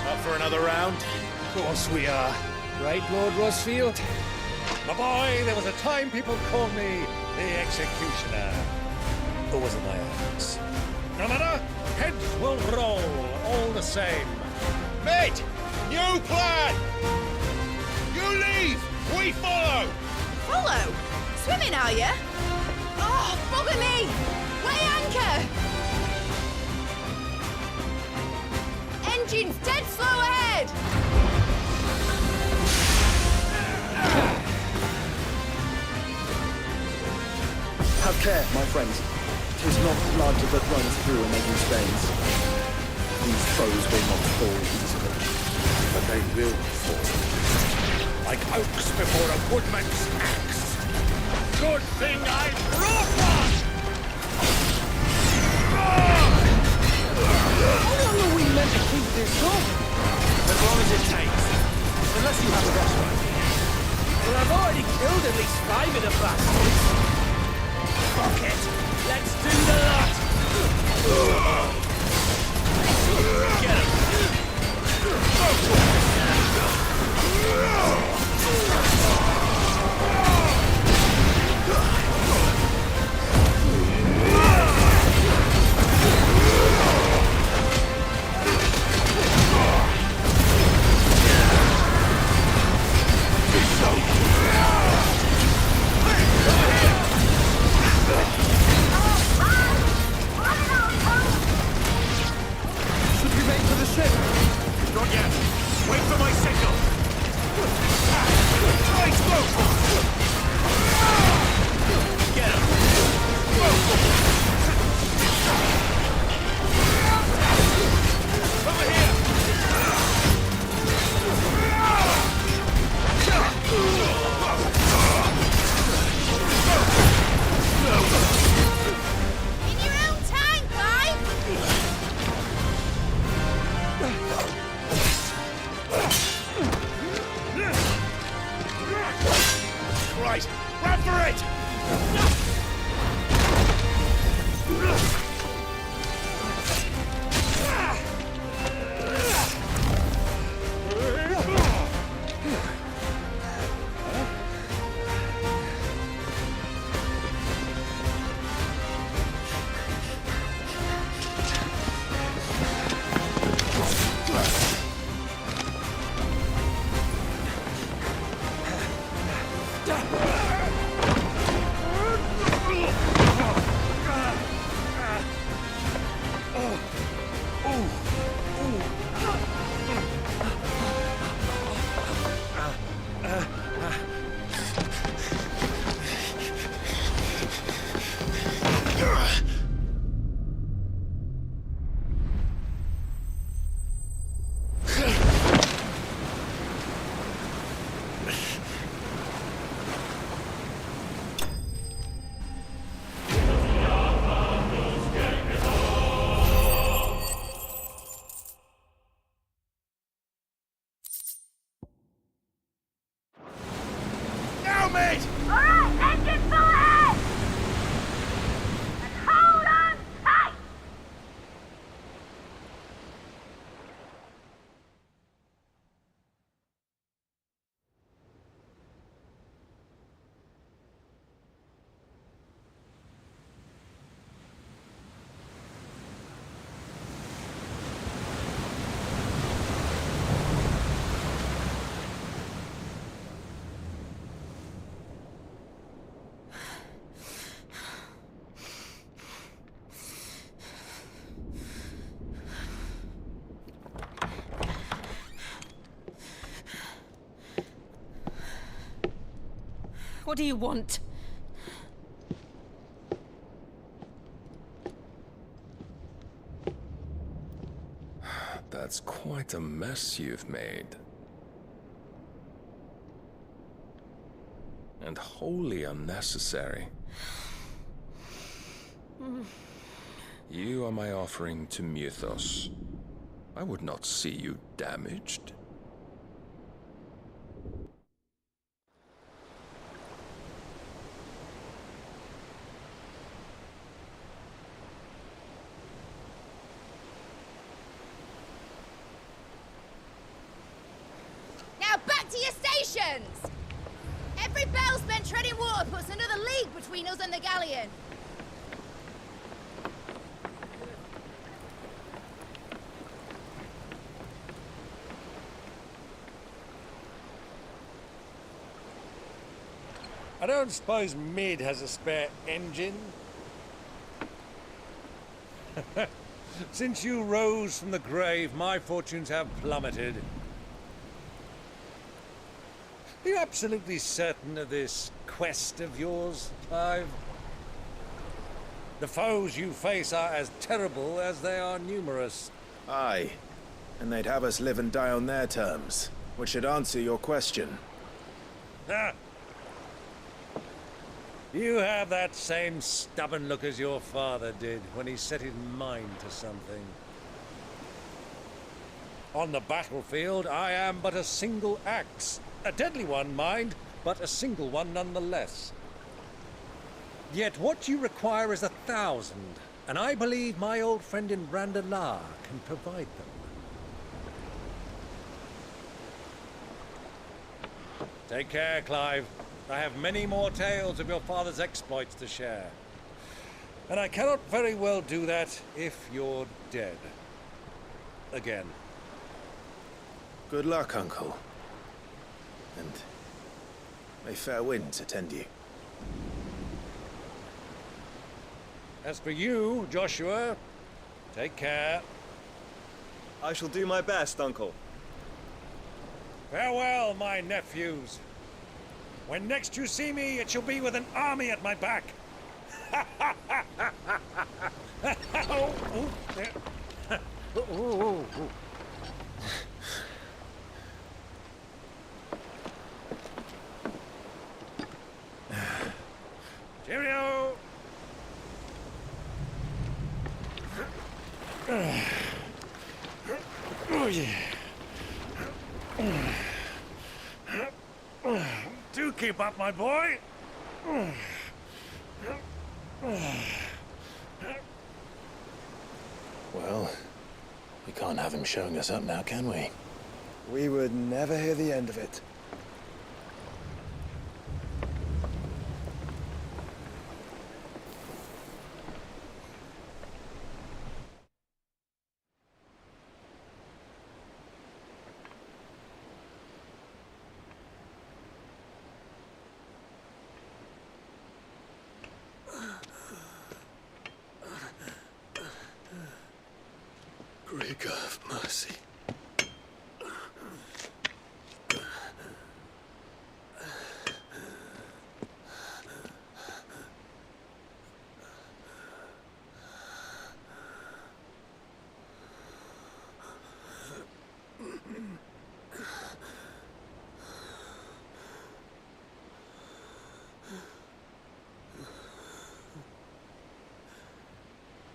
Up for another round? Of course we are. Right, Lord Rosfield? My boy, there was a time people called me the Executioner. Or was it my axe? No matter, heads will roll all the same. Mate, new plan! You leave, we follow! Follow? Swimming, are you? Oh, bugger me! Weigh anchor! Engine's dead slow ahead! Have care, my friends. 'Tis not blood that runs through a maiden's veins. These foes will not fall easily. but they will fall. Like oaks before a woodman's axe. Good thing I brought one! How long are we meant to keep this up? As long as it takes. Unless you have a better idea. Well, I've already killed at least 5 of the bastards. Fuck it. Let's do the lot. Get him. Should we make for the ship? Not yet. Wait for my signal. Try smoke! Get him! Over here! In your own time, guy! Right, run for it! Now, mate! Alright, engine full ahead! And hold on tight! What do you want? That's quite a mess you've made. And wholly unnecessary. You are my offering to Mythos. I would not see you damaged. Now back to your stations! Every bell spent treading water puts another league between us and the galleon. I don't suppose Mid has a spare engine? Since you rose from the grave, my fortunes have plummeted. Are you absolutely certain of this quest of yours, Clive? The foes you face are as terrible as they are numerous. Aye. And they'd have us live and die on their terms, which should answer your question. Ah. You have that same stubborn look as your father did when he set his mind to something. On the battlefield, I am but a single axe. A deadly one, mind, but a single one nonetheless. Yet what you require is 1,000, and I believe my old friend in Brandalar can provide them. Take care, Clive. I have many more tales of your father's exploits to share. And I cannot very well do that if you're dead. Again. Good luck, Uncle. And may fair winds attend you. As for you, Joshua, take care. I shall do my best, Uncle. Farewell, my nephews. When next you see me, it shall be with an army at my back. Oh, there. Oh. Cheerio! Oh, yeah. Do keep up, my boy. Well, we can't have him showing us up now, can we? We would never hear the end of it. Great God of mercy.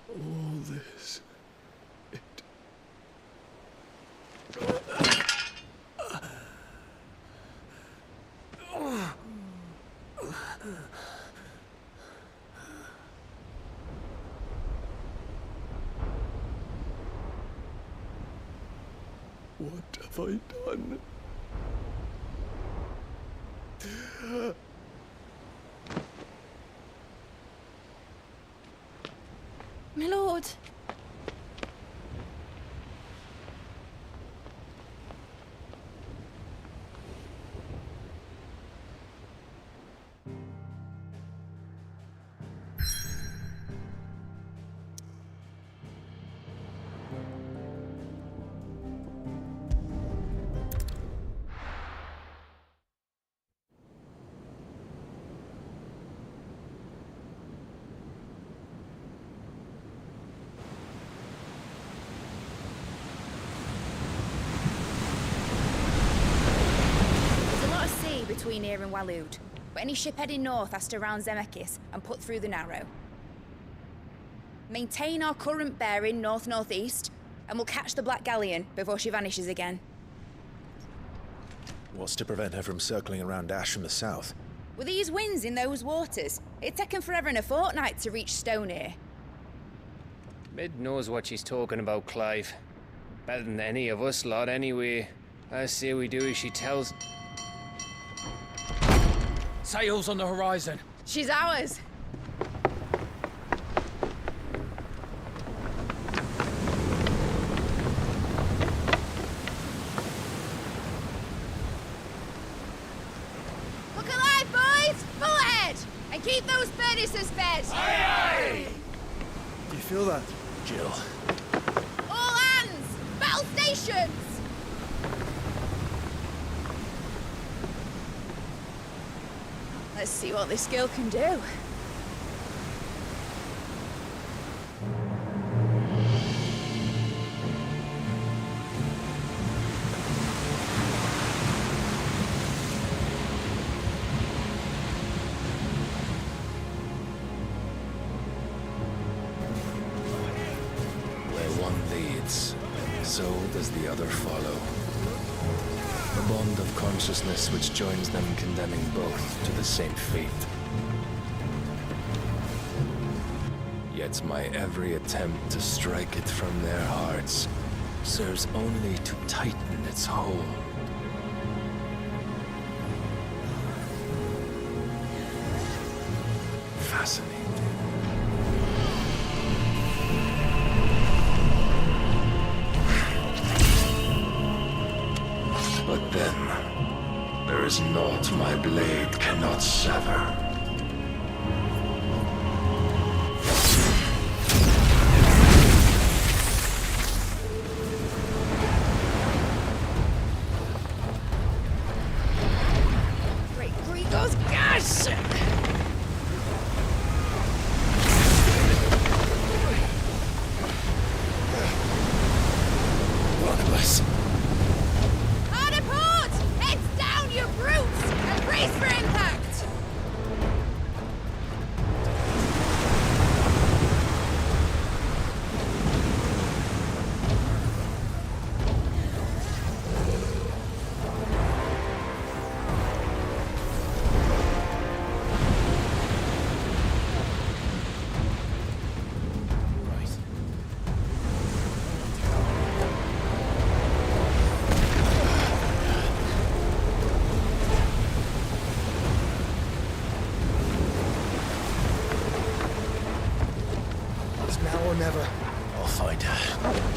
All this. What have I done? My lord. Between here and Waloed, but any ship heading north has to round Zemeckis and put through the Narrow. Maintain our current bearing north-northeast, and we'll catch the Black Galleon before she vanishes again. What's to prevent her from circling around Ash from the south? With these winds in those waters, it'd taken forever and a fortnight to reach Stonehenge. Mid knows what she's talking about, Clive. Better than any of us lot, anyway. I say we do as she tells. Sails on the horizon. She's ours. Look alive, boys! Full ahead! And keep those furnaces fed! Aye, aye! Do you feel that, Jill? All hands! Battle stations! Let's see what this girl can do. as old as the other follow. A bond of consciousness which joins them, condemning both to the same fate. Yet my every attempt to strike it from their hearts serves only to tighten its hold. Fascinating. But then, there is naught my blade cannot sever. Now or never. I'll find her.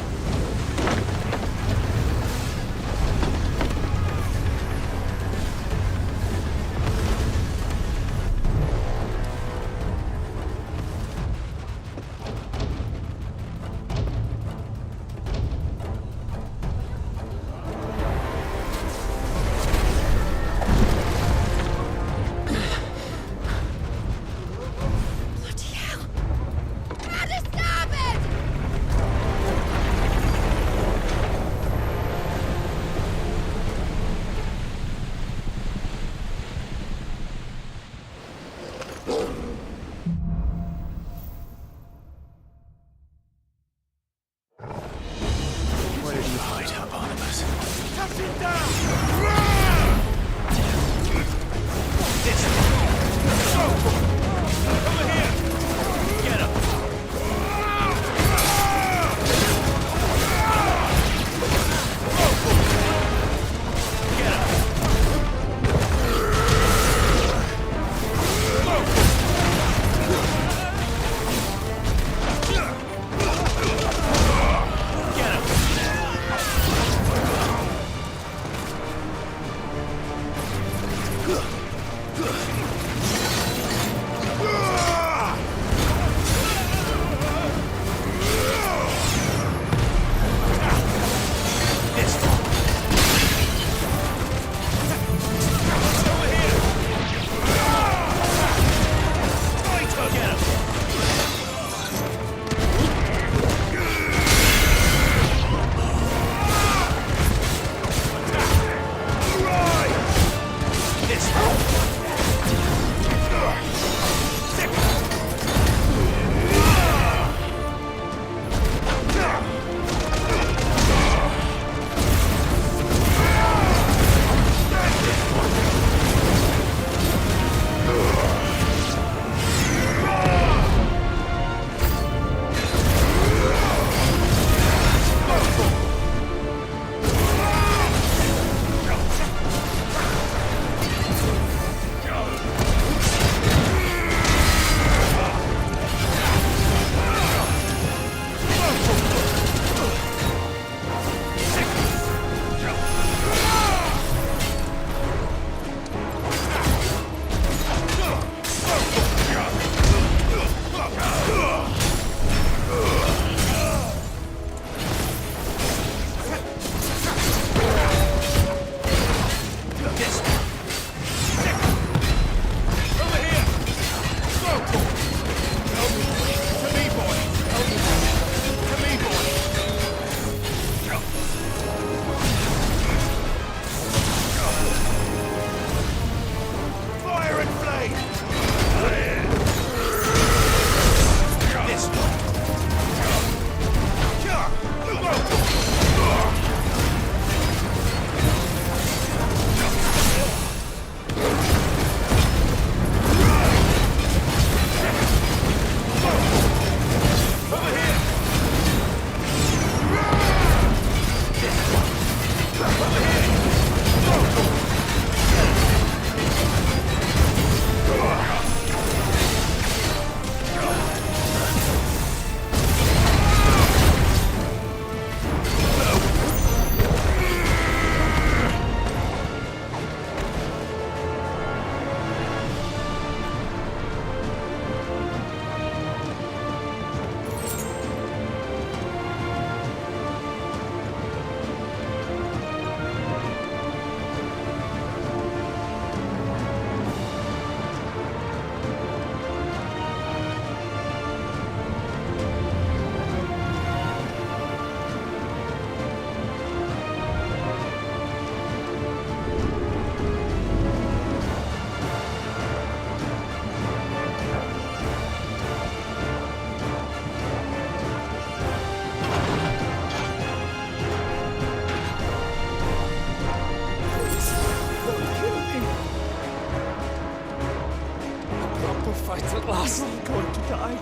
last. I'm going to die.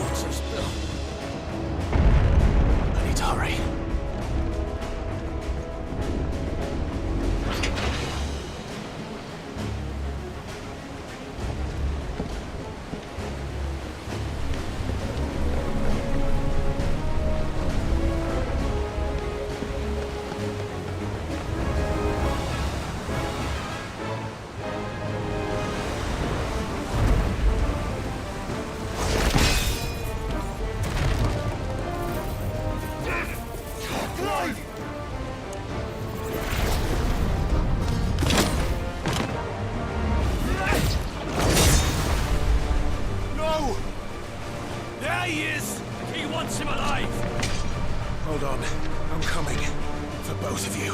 What's this, Bill? I need to hurry. No! There he is! He wants him alive! Hold on. I'm coming. For both of you.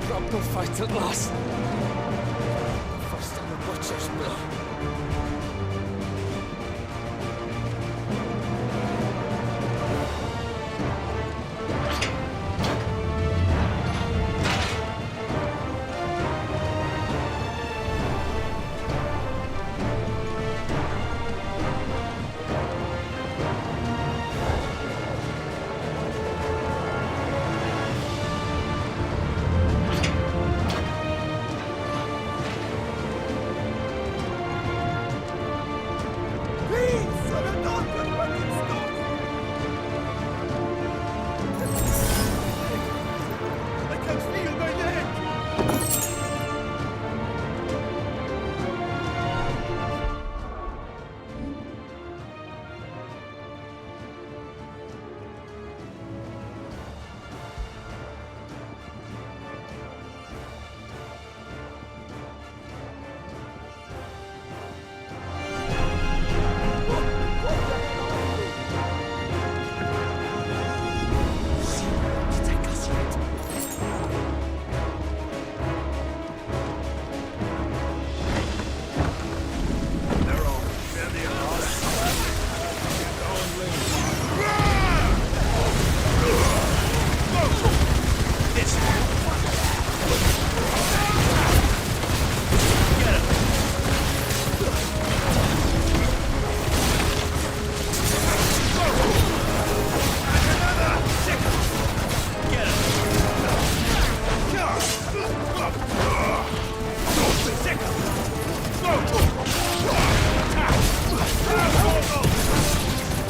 Proper fight at last. First on the butcher's bill. this!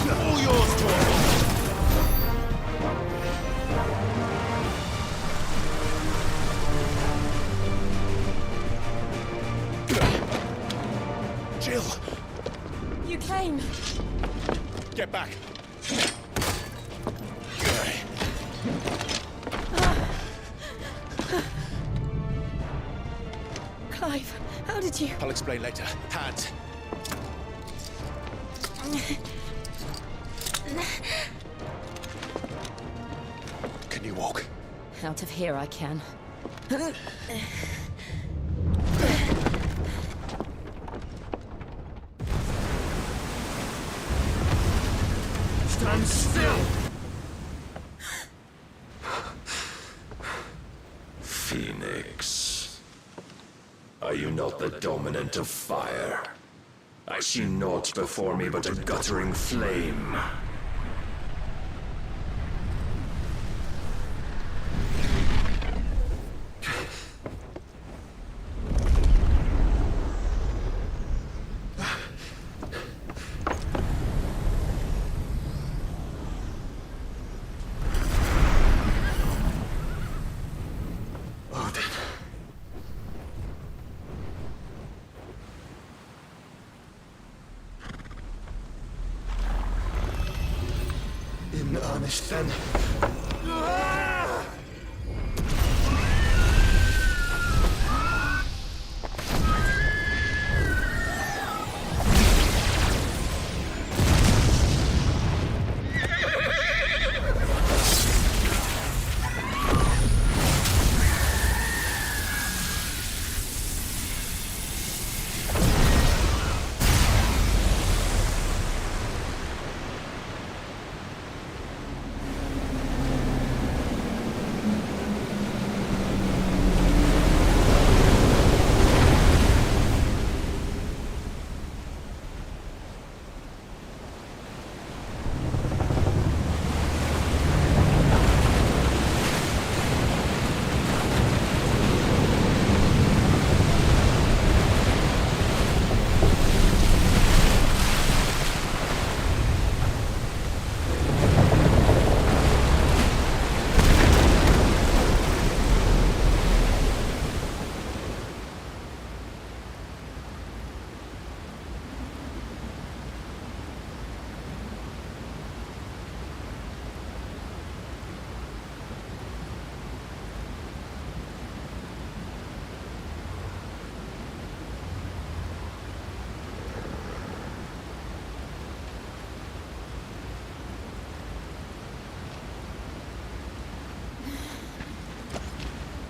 All yours, Torvald. Jill! You came. Get back. Clive, how did you... I'll explain later. Hands. Can you walk? Out of here I can. Stand still! Phoenix. Are you not the dominant of fire? I see naught before me but a guttering flame. In earnest, then.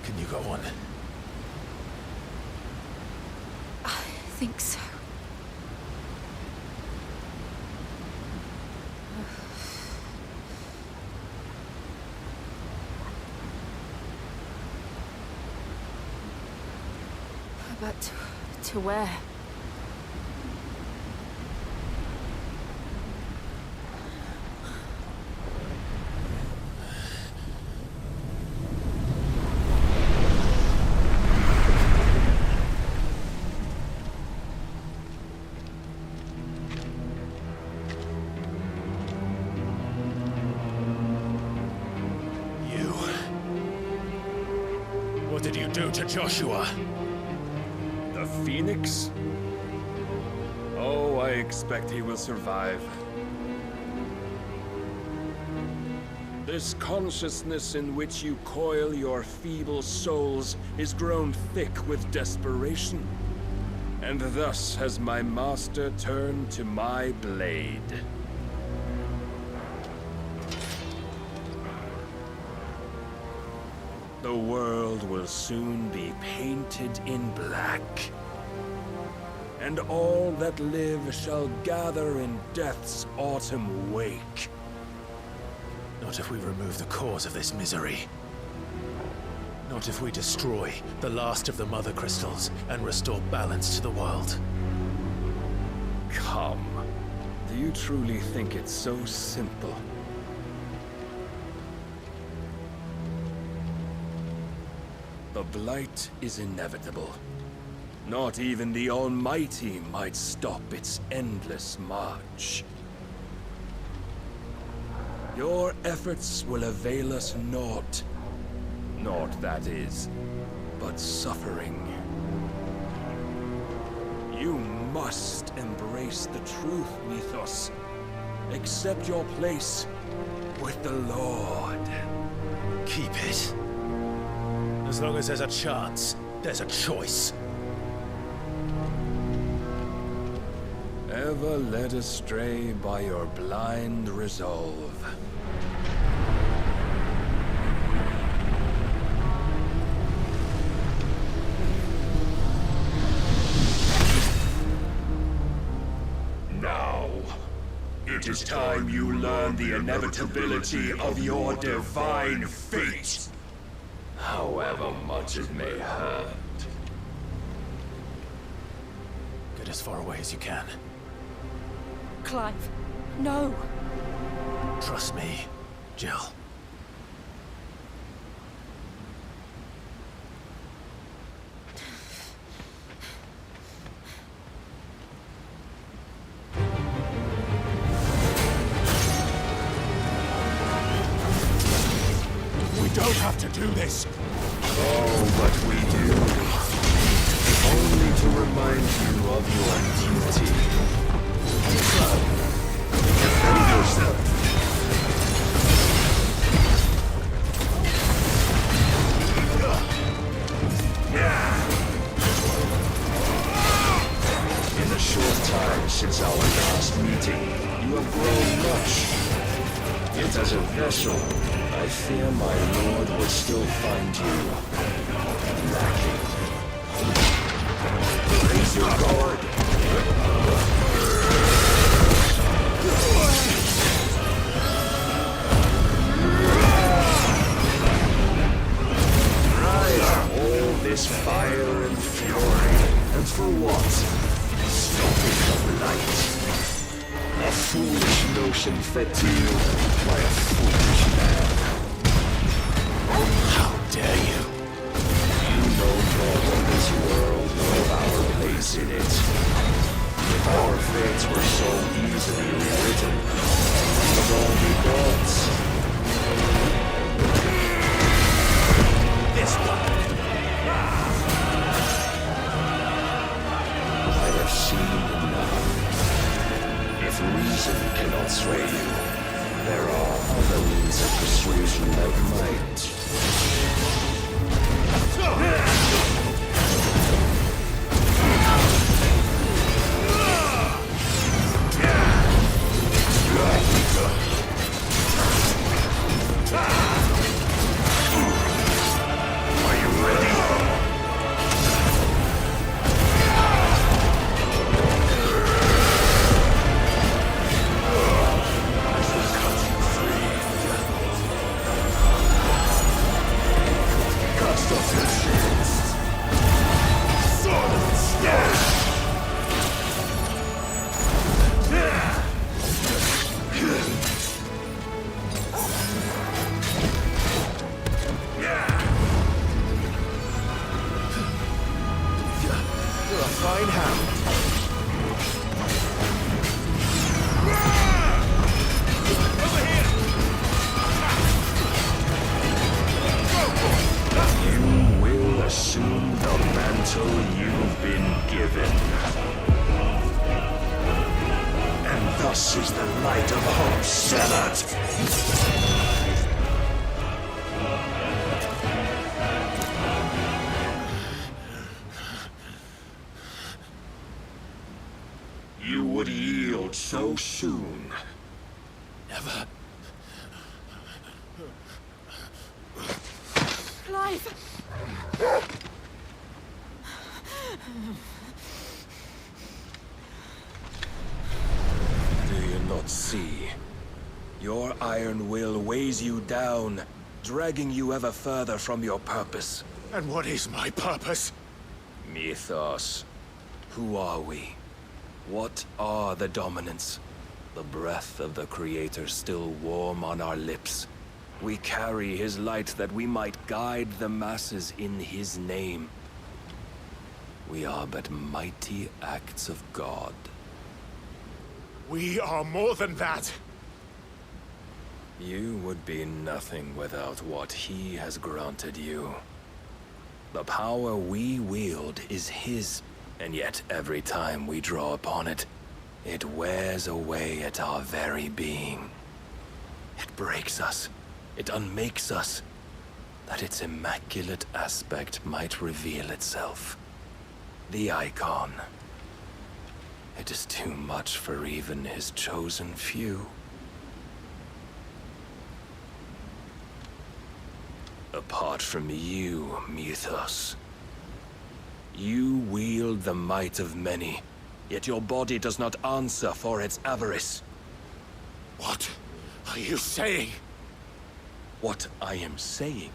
Can you go on? I think so. But to where? What did you do to Joshua? The Phoenix? Oh, I expect he will survive. This consciousness in which you coil your feeble souls is grown thick with desperation. And thus has my master turned to my blade. The world will soon be painted in black. And all that live shall gather in death's autumn wake. Not if we remove the cause of this misery. Not if we destroy the last of the Mother Crystals and restore balance to the world. Come. Do you truly think it's so simple? The Blight is inevitable. Not even the Almighty might stop its endless march. Your efforts will avail us naught. Naught, that is, but suffering. You must embrace the truth, Mythos. Accept your place with the Lord. Keep it. As long as there's a chance, there's a choice. Ever led astray by your blind resolve. Now, it is time you learn the inevitability of your divine fate. However much it may hurt. Get as far away as you can. Clive, no. Trust me, Jill. We don't have to do this. Oh, but we do. Only to remind you of your duty. Defend yourself. In the short time since our last meeting, you have grown much. Yet as a vessel, I fear my lord would still find you lacking. Raise your guard. Rise all this fire and fury, and for what? Stopping the light. A foolish notion fed to you by a foolish man. How dare you? You know more of this world nor of our place in it. If our fates were so easily rewritten, we would all be gods. This one. I have seen enough. If reason cannot sway you, there are other means of persuasion that might. Are you ready? You're a fine hound. You will assume the mantle you've been given. And thus is the light of hope severed. You would yield so soon. Never. Clive! Do you not see? Your iron will weighs you down, dragging you ever further from your purpose. And what is my purpose? Mythos. Who are we? What are the dominants? The breath of the Creator still warm on our lips. We carry his light that we might guide the masses in his name. We are but mighty acts of God. We are more than that. You would be nothing without what he has granted you. The power we wield is his, and yet every time we draw upon it, it wears away at our very being. It breaks us. It unmakes us, that its immaculate aspect might reveal itself. The icon. It is too much for even his chosen few. Apart from you, Mythos, you wield the might of many, yet your body does not answer for its avarice. What are you saying? What I am saying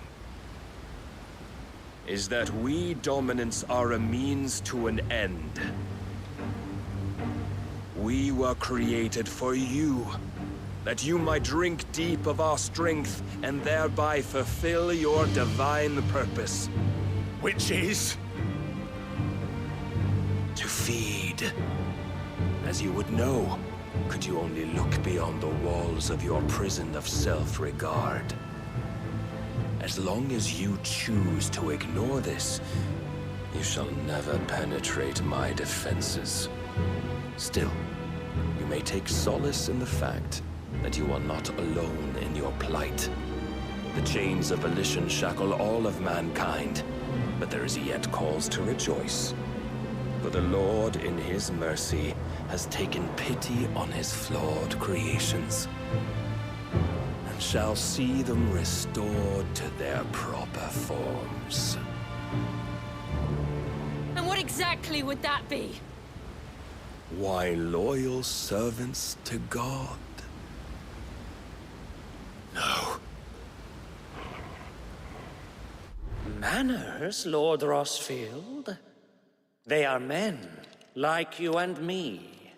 is that we dominants are a means to an end. We were created for you, that you might drink deep of our strength and thereby fulfill your divine purpose. Which is? To feed. As you would know, could you only look beyond the walls of your prison of self-regard. As long as you choose to ignore this, you shall never penetrate my defenses. Still, you may take solace in the fact that you are not alone in your plight. The chains of volition shackle all of mankind, but there is yet cause to rejoice. For the Lord, in his mercy, has taken pity on his flawed creations, and shall see them restored to their proper forms. And what exactly would that be? Why, loyal servants to God. No. Manners, Lord Rossfield? They are men, like you and me.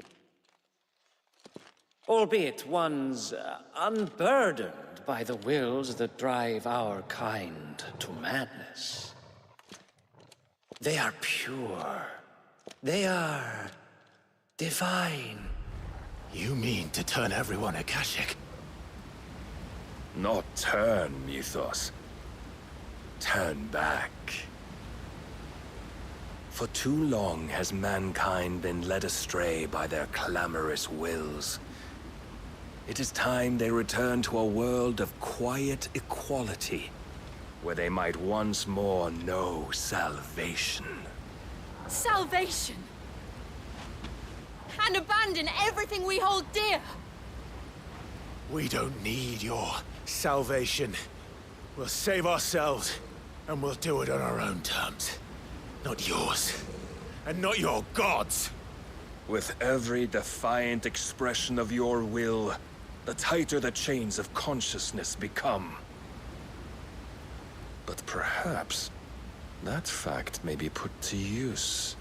Albeit ones unburdened by the wills that drive our kind to madness. They are pure. They are divine. You mean to turn everyone Akashic? Not turn, Mythos. Turn back. For too long has mankind been led astray by their clamorous wills. It is time they return to a world of quiet equality, where they might once more know salvation. Salvation? And abandon everything we hold dear? We don't need your salvation. We'll save ourselves, and we'll do it on our own terms. Not yours. And not your gods. With every defiant expression of your will, the tighter the chains of consciousness become. But perhaps that fact may be put to use.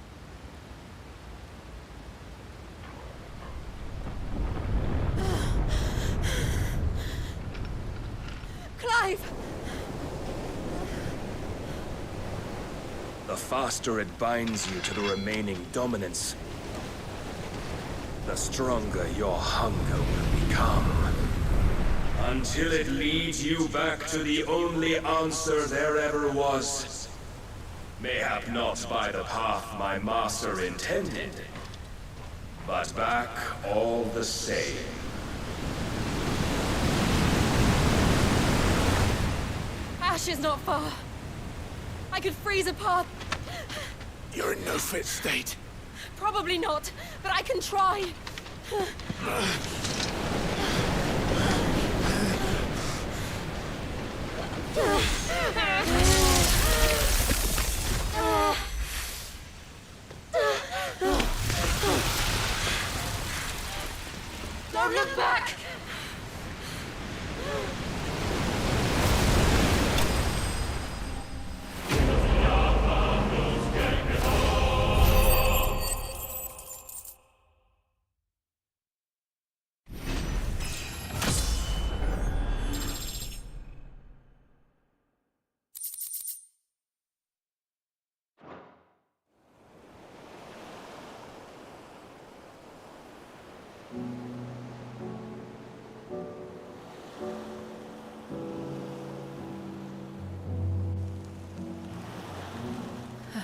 Clive! The faster it binds you to the remaining dominance, the stronger your hunger will become. Until it leads you back to the only answer there ever was. Mayhap not by the path my master intended, but back all the same. Ash is not far. I could freeze a path. You're in no fit state. Probably not, but I can try. Don't look back!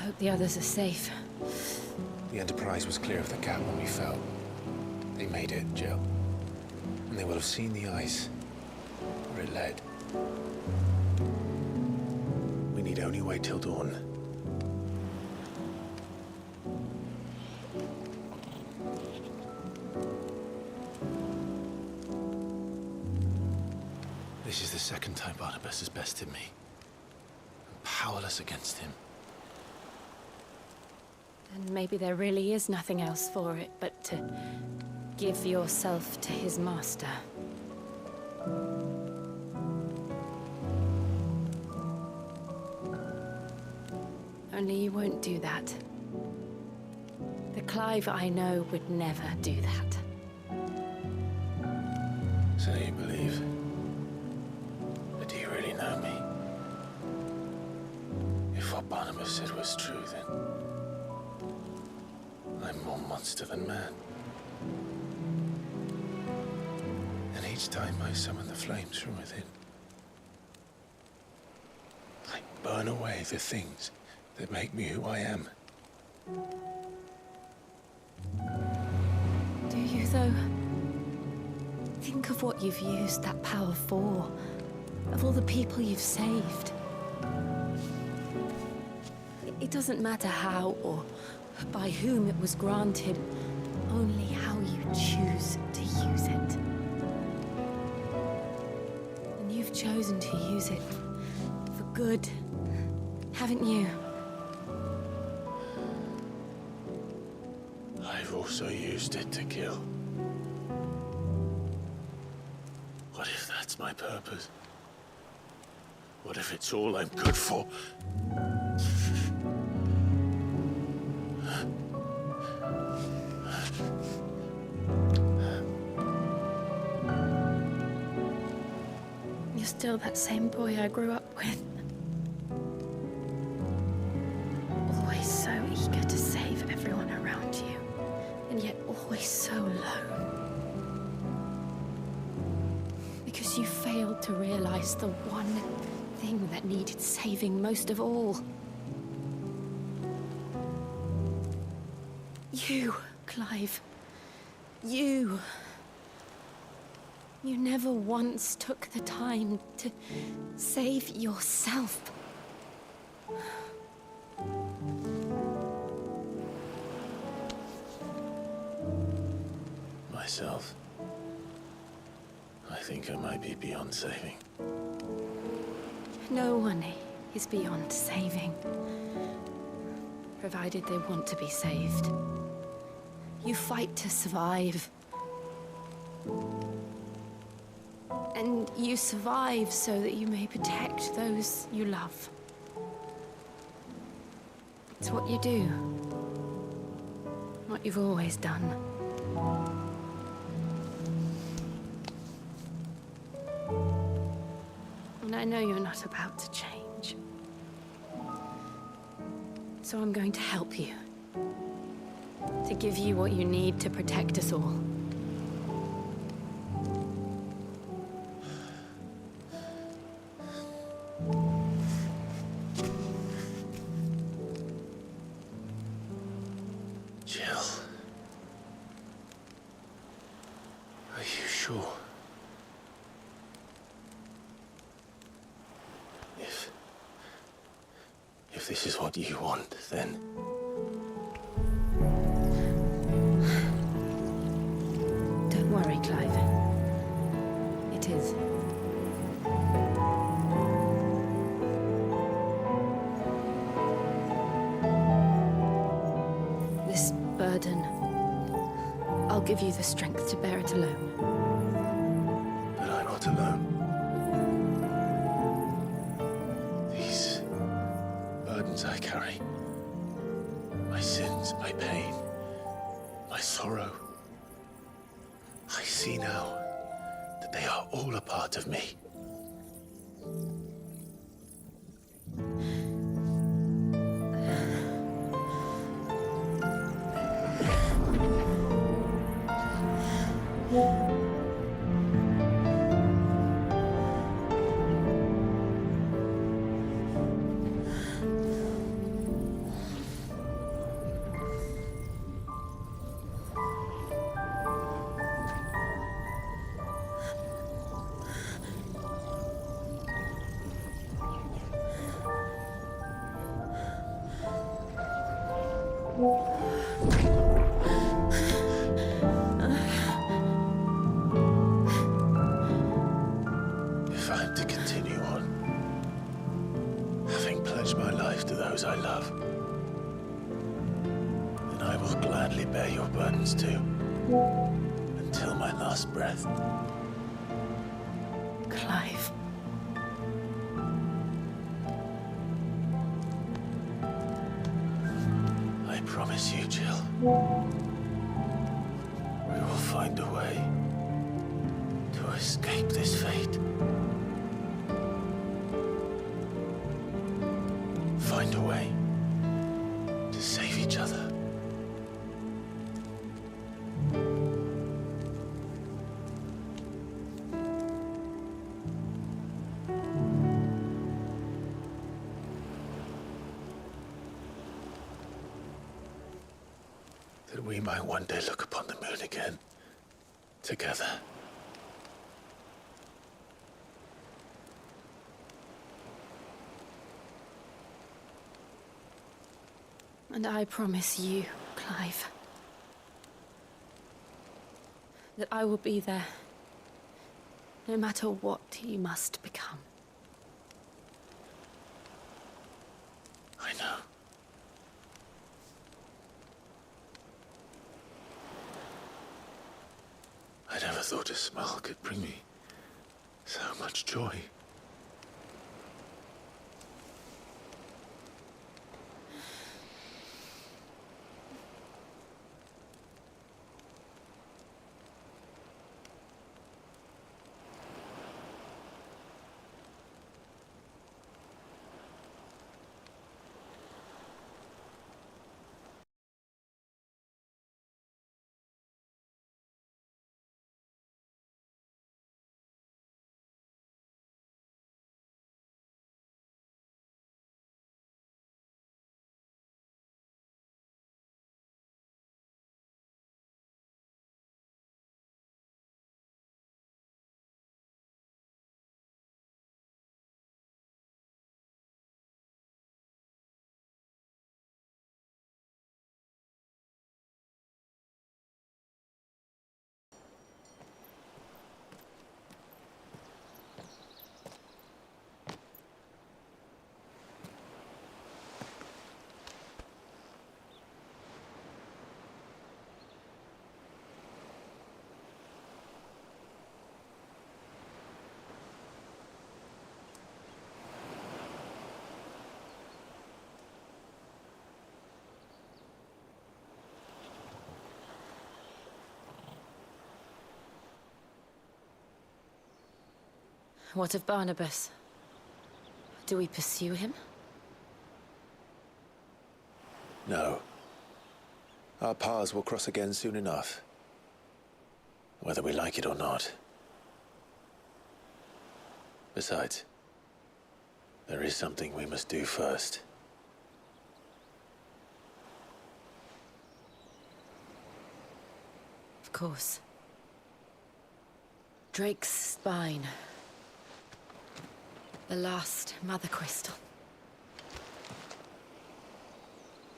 hope the others are safe. The Enterprise was clear of the gap when we fell. They made it, Jill. And they will have seen the ice where it led. We need only wait till dawn. This is the second time Barnabas has bested me. I'm powerless against him. Then maybe there really is nothing else for it but to give yourself to his master. Only you won't do that. The Clive I know would never do that. So you believe? But do you really know me? If what Barnabas said was true, then I'm more monster than man. And each time I summon the flames from within, I burn away the things that make me who I am. Do you, though? Think of what you've used that power for, of all the people you've saved. It doesn't matter how or by whom it was granted, only how you choose to use it. And you've chosen to use it for good, haven't you? I've also used it to kill. What if that's my purpose? What if it's all I'm good for? You're still that same boy I grew up with. Always so eager to save everyone around you, and yet always so lone. Because you failed to realize the one thing that needed saving most of all. You, Clive. You. You never once took the time to save yourself. Myself? I think I might be beyond saving. No one is beyond saving, provided they want to be saved. You fight to survive. And you survive so that you may protect those you love. It's what you do. What you've always done. And I know you're not about to change. So I'm going to help you. To give you what you need to protect us all. Jill. Are you sure? If this is what you want, then... Don't worry, Clive. It is. This burden, I'll give you the strength to bear it alone. But I'm not alone. These burdens I carry, my sins, my pain, my sorrow, I see now that they are all a part of me. If I'm to continue on, having pledged my life to those I love, then I will gladly bear your burdens too, until my last breath. Clive. I promise you, Jill, we will find a way to escape this fate. Find a way to save each other. That we might one day look upon the moon again, together. And I promise you, Clive, that I will be there, no matter what you must become. I know. I never thought a smile could bring me so much joy. What of Barnabas? Do we pursue him? No. Our paths will cross again soon enough. Whether we like it or not. Besides, there is something we must do first. Of course. Drake's spine. The last Mother Crystal.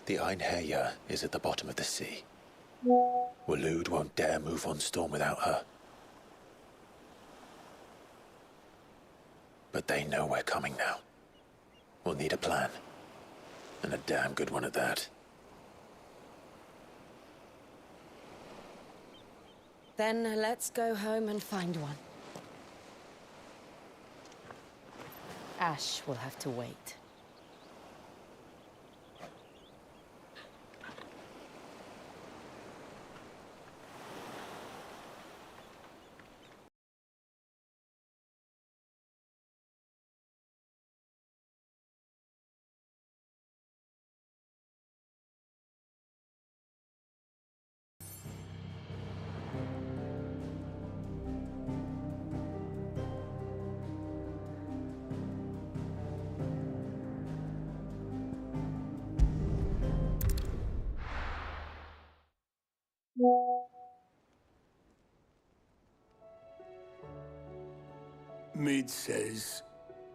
The Einherjar is at the bottom of the sea. Waloed won't dare move on Storm without her. But they know we're coming now. We'll need a plan. And a damn good one at that. Then let's go home and find one. Ash will have to wait. Mid says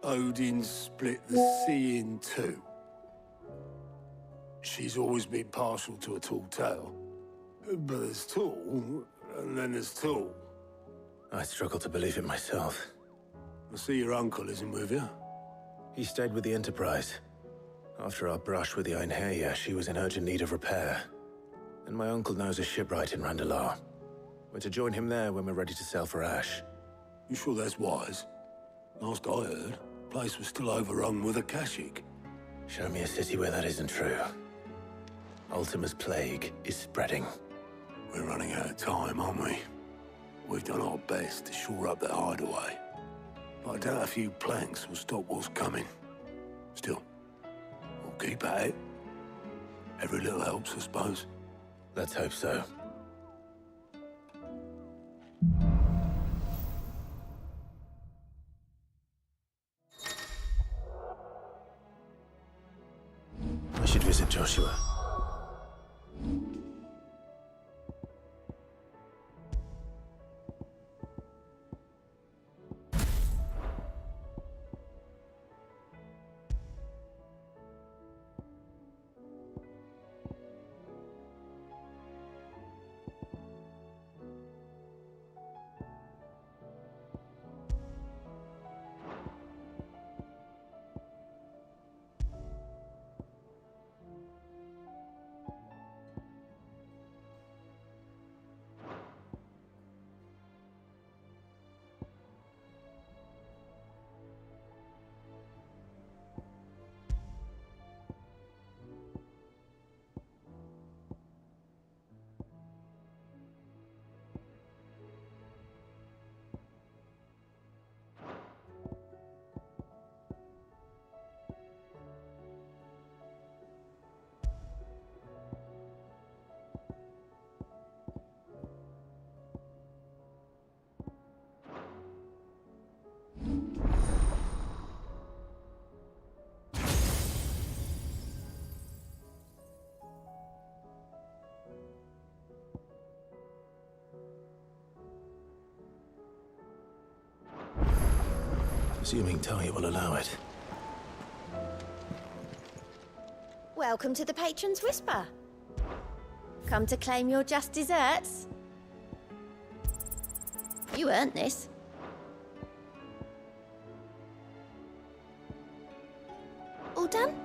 Odin split the sea in two. She's always been partial to a tall tale. But there's tall, and then there's tall. I struggle to believe it myself. I see your uncle isn't with you. He stayed with the Enterprise. After our brush with the Einherja, she was in urgent need of repair. And my uncle knows a shipwright in Randalar. We're to join him there when we're ready to sail for Ash. You sure that's wise? Last I heard, the place was still overrun with Akashic. Show me a city where that isn't true. Ultima's plague is spreading. We're running out of time, aren't we? We've done our best to shore up that hideaway. But I doubt a few planks will stop what's coming. Still, we'll keep at it. Every little helps, I suppose. Let's hope so. I should visit Joshua. Assuming Talia will allow it. Welcome to the Patron's Whisper. Come to claim your just desserts? You earned this. All done?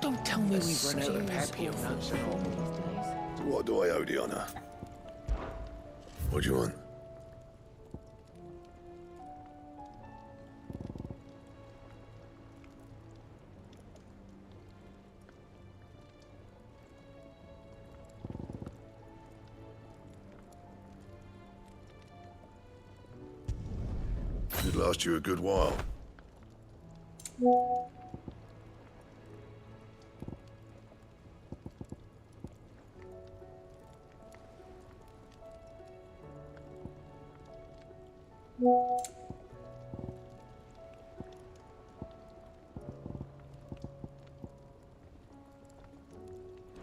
Don't tell me we've run out of happy nuts and all. What do I owe the honor? What do you want? Should last you a good while.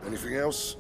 Anything else?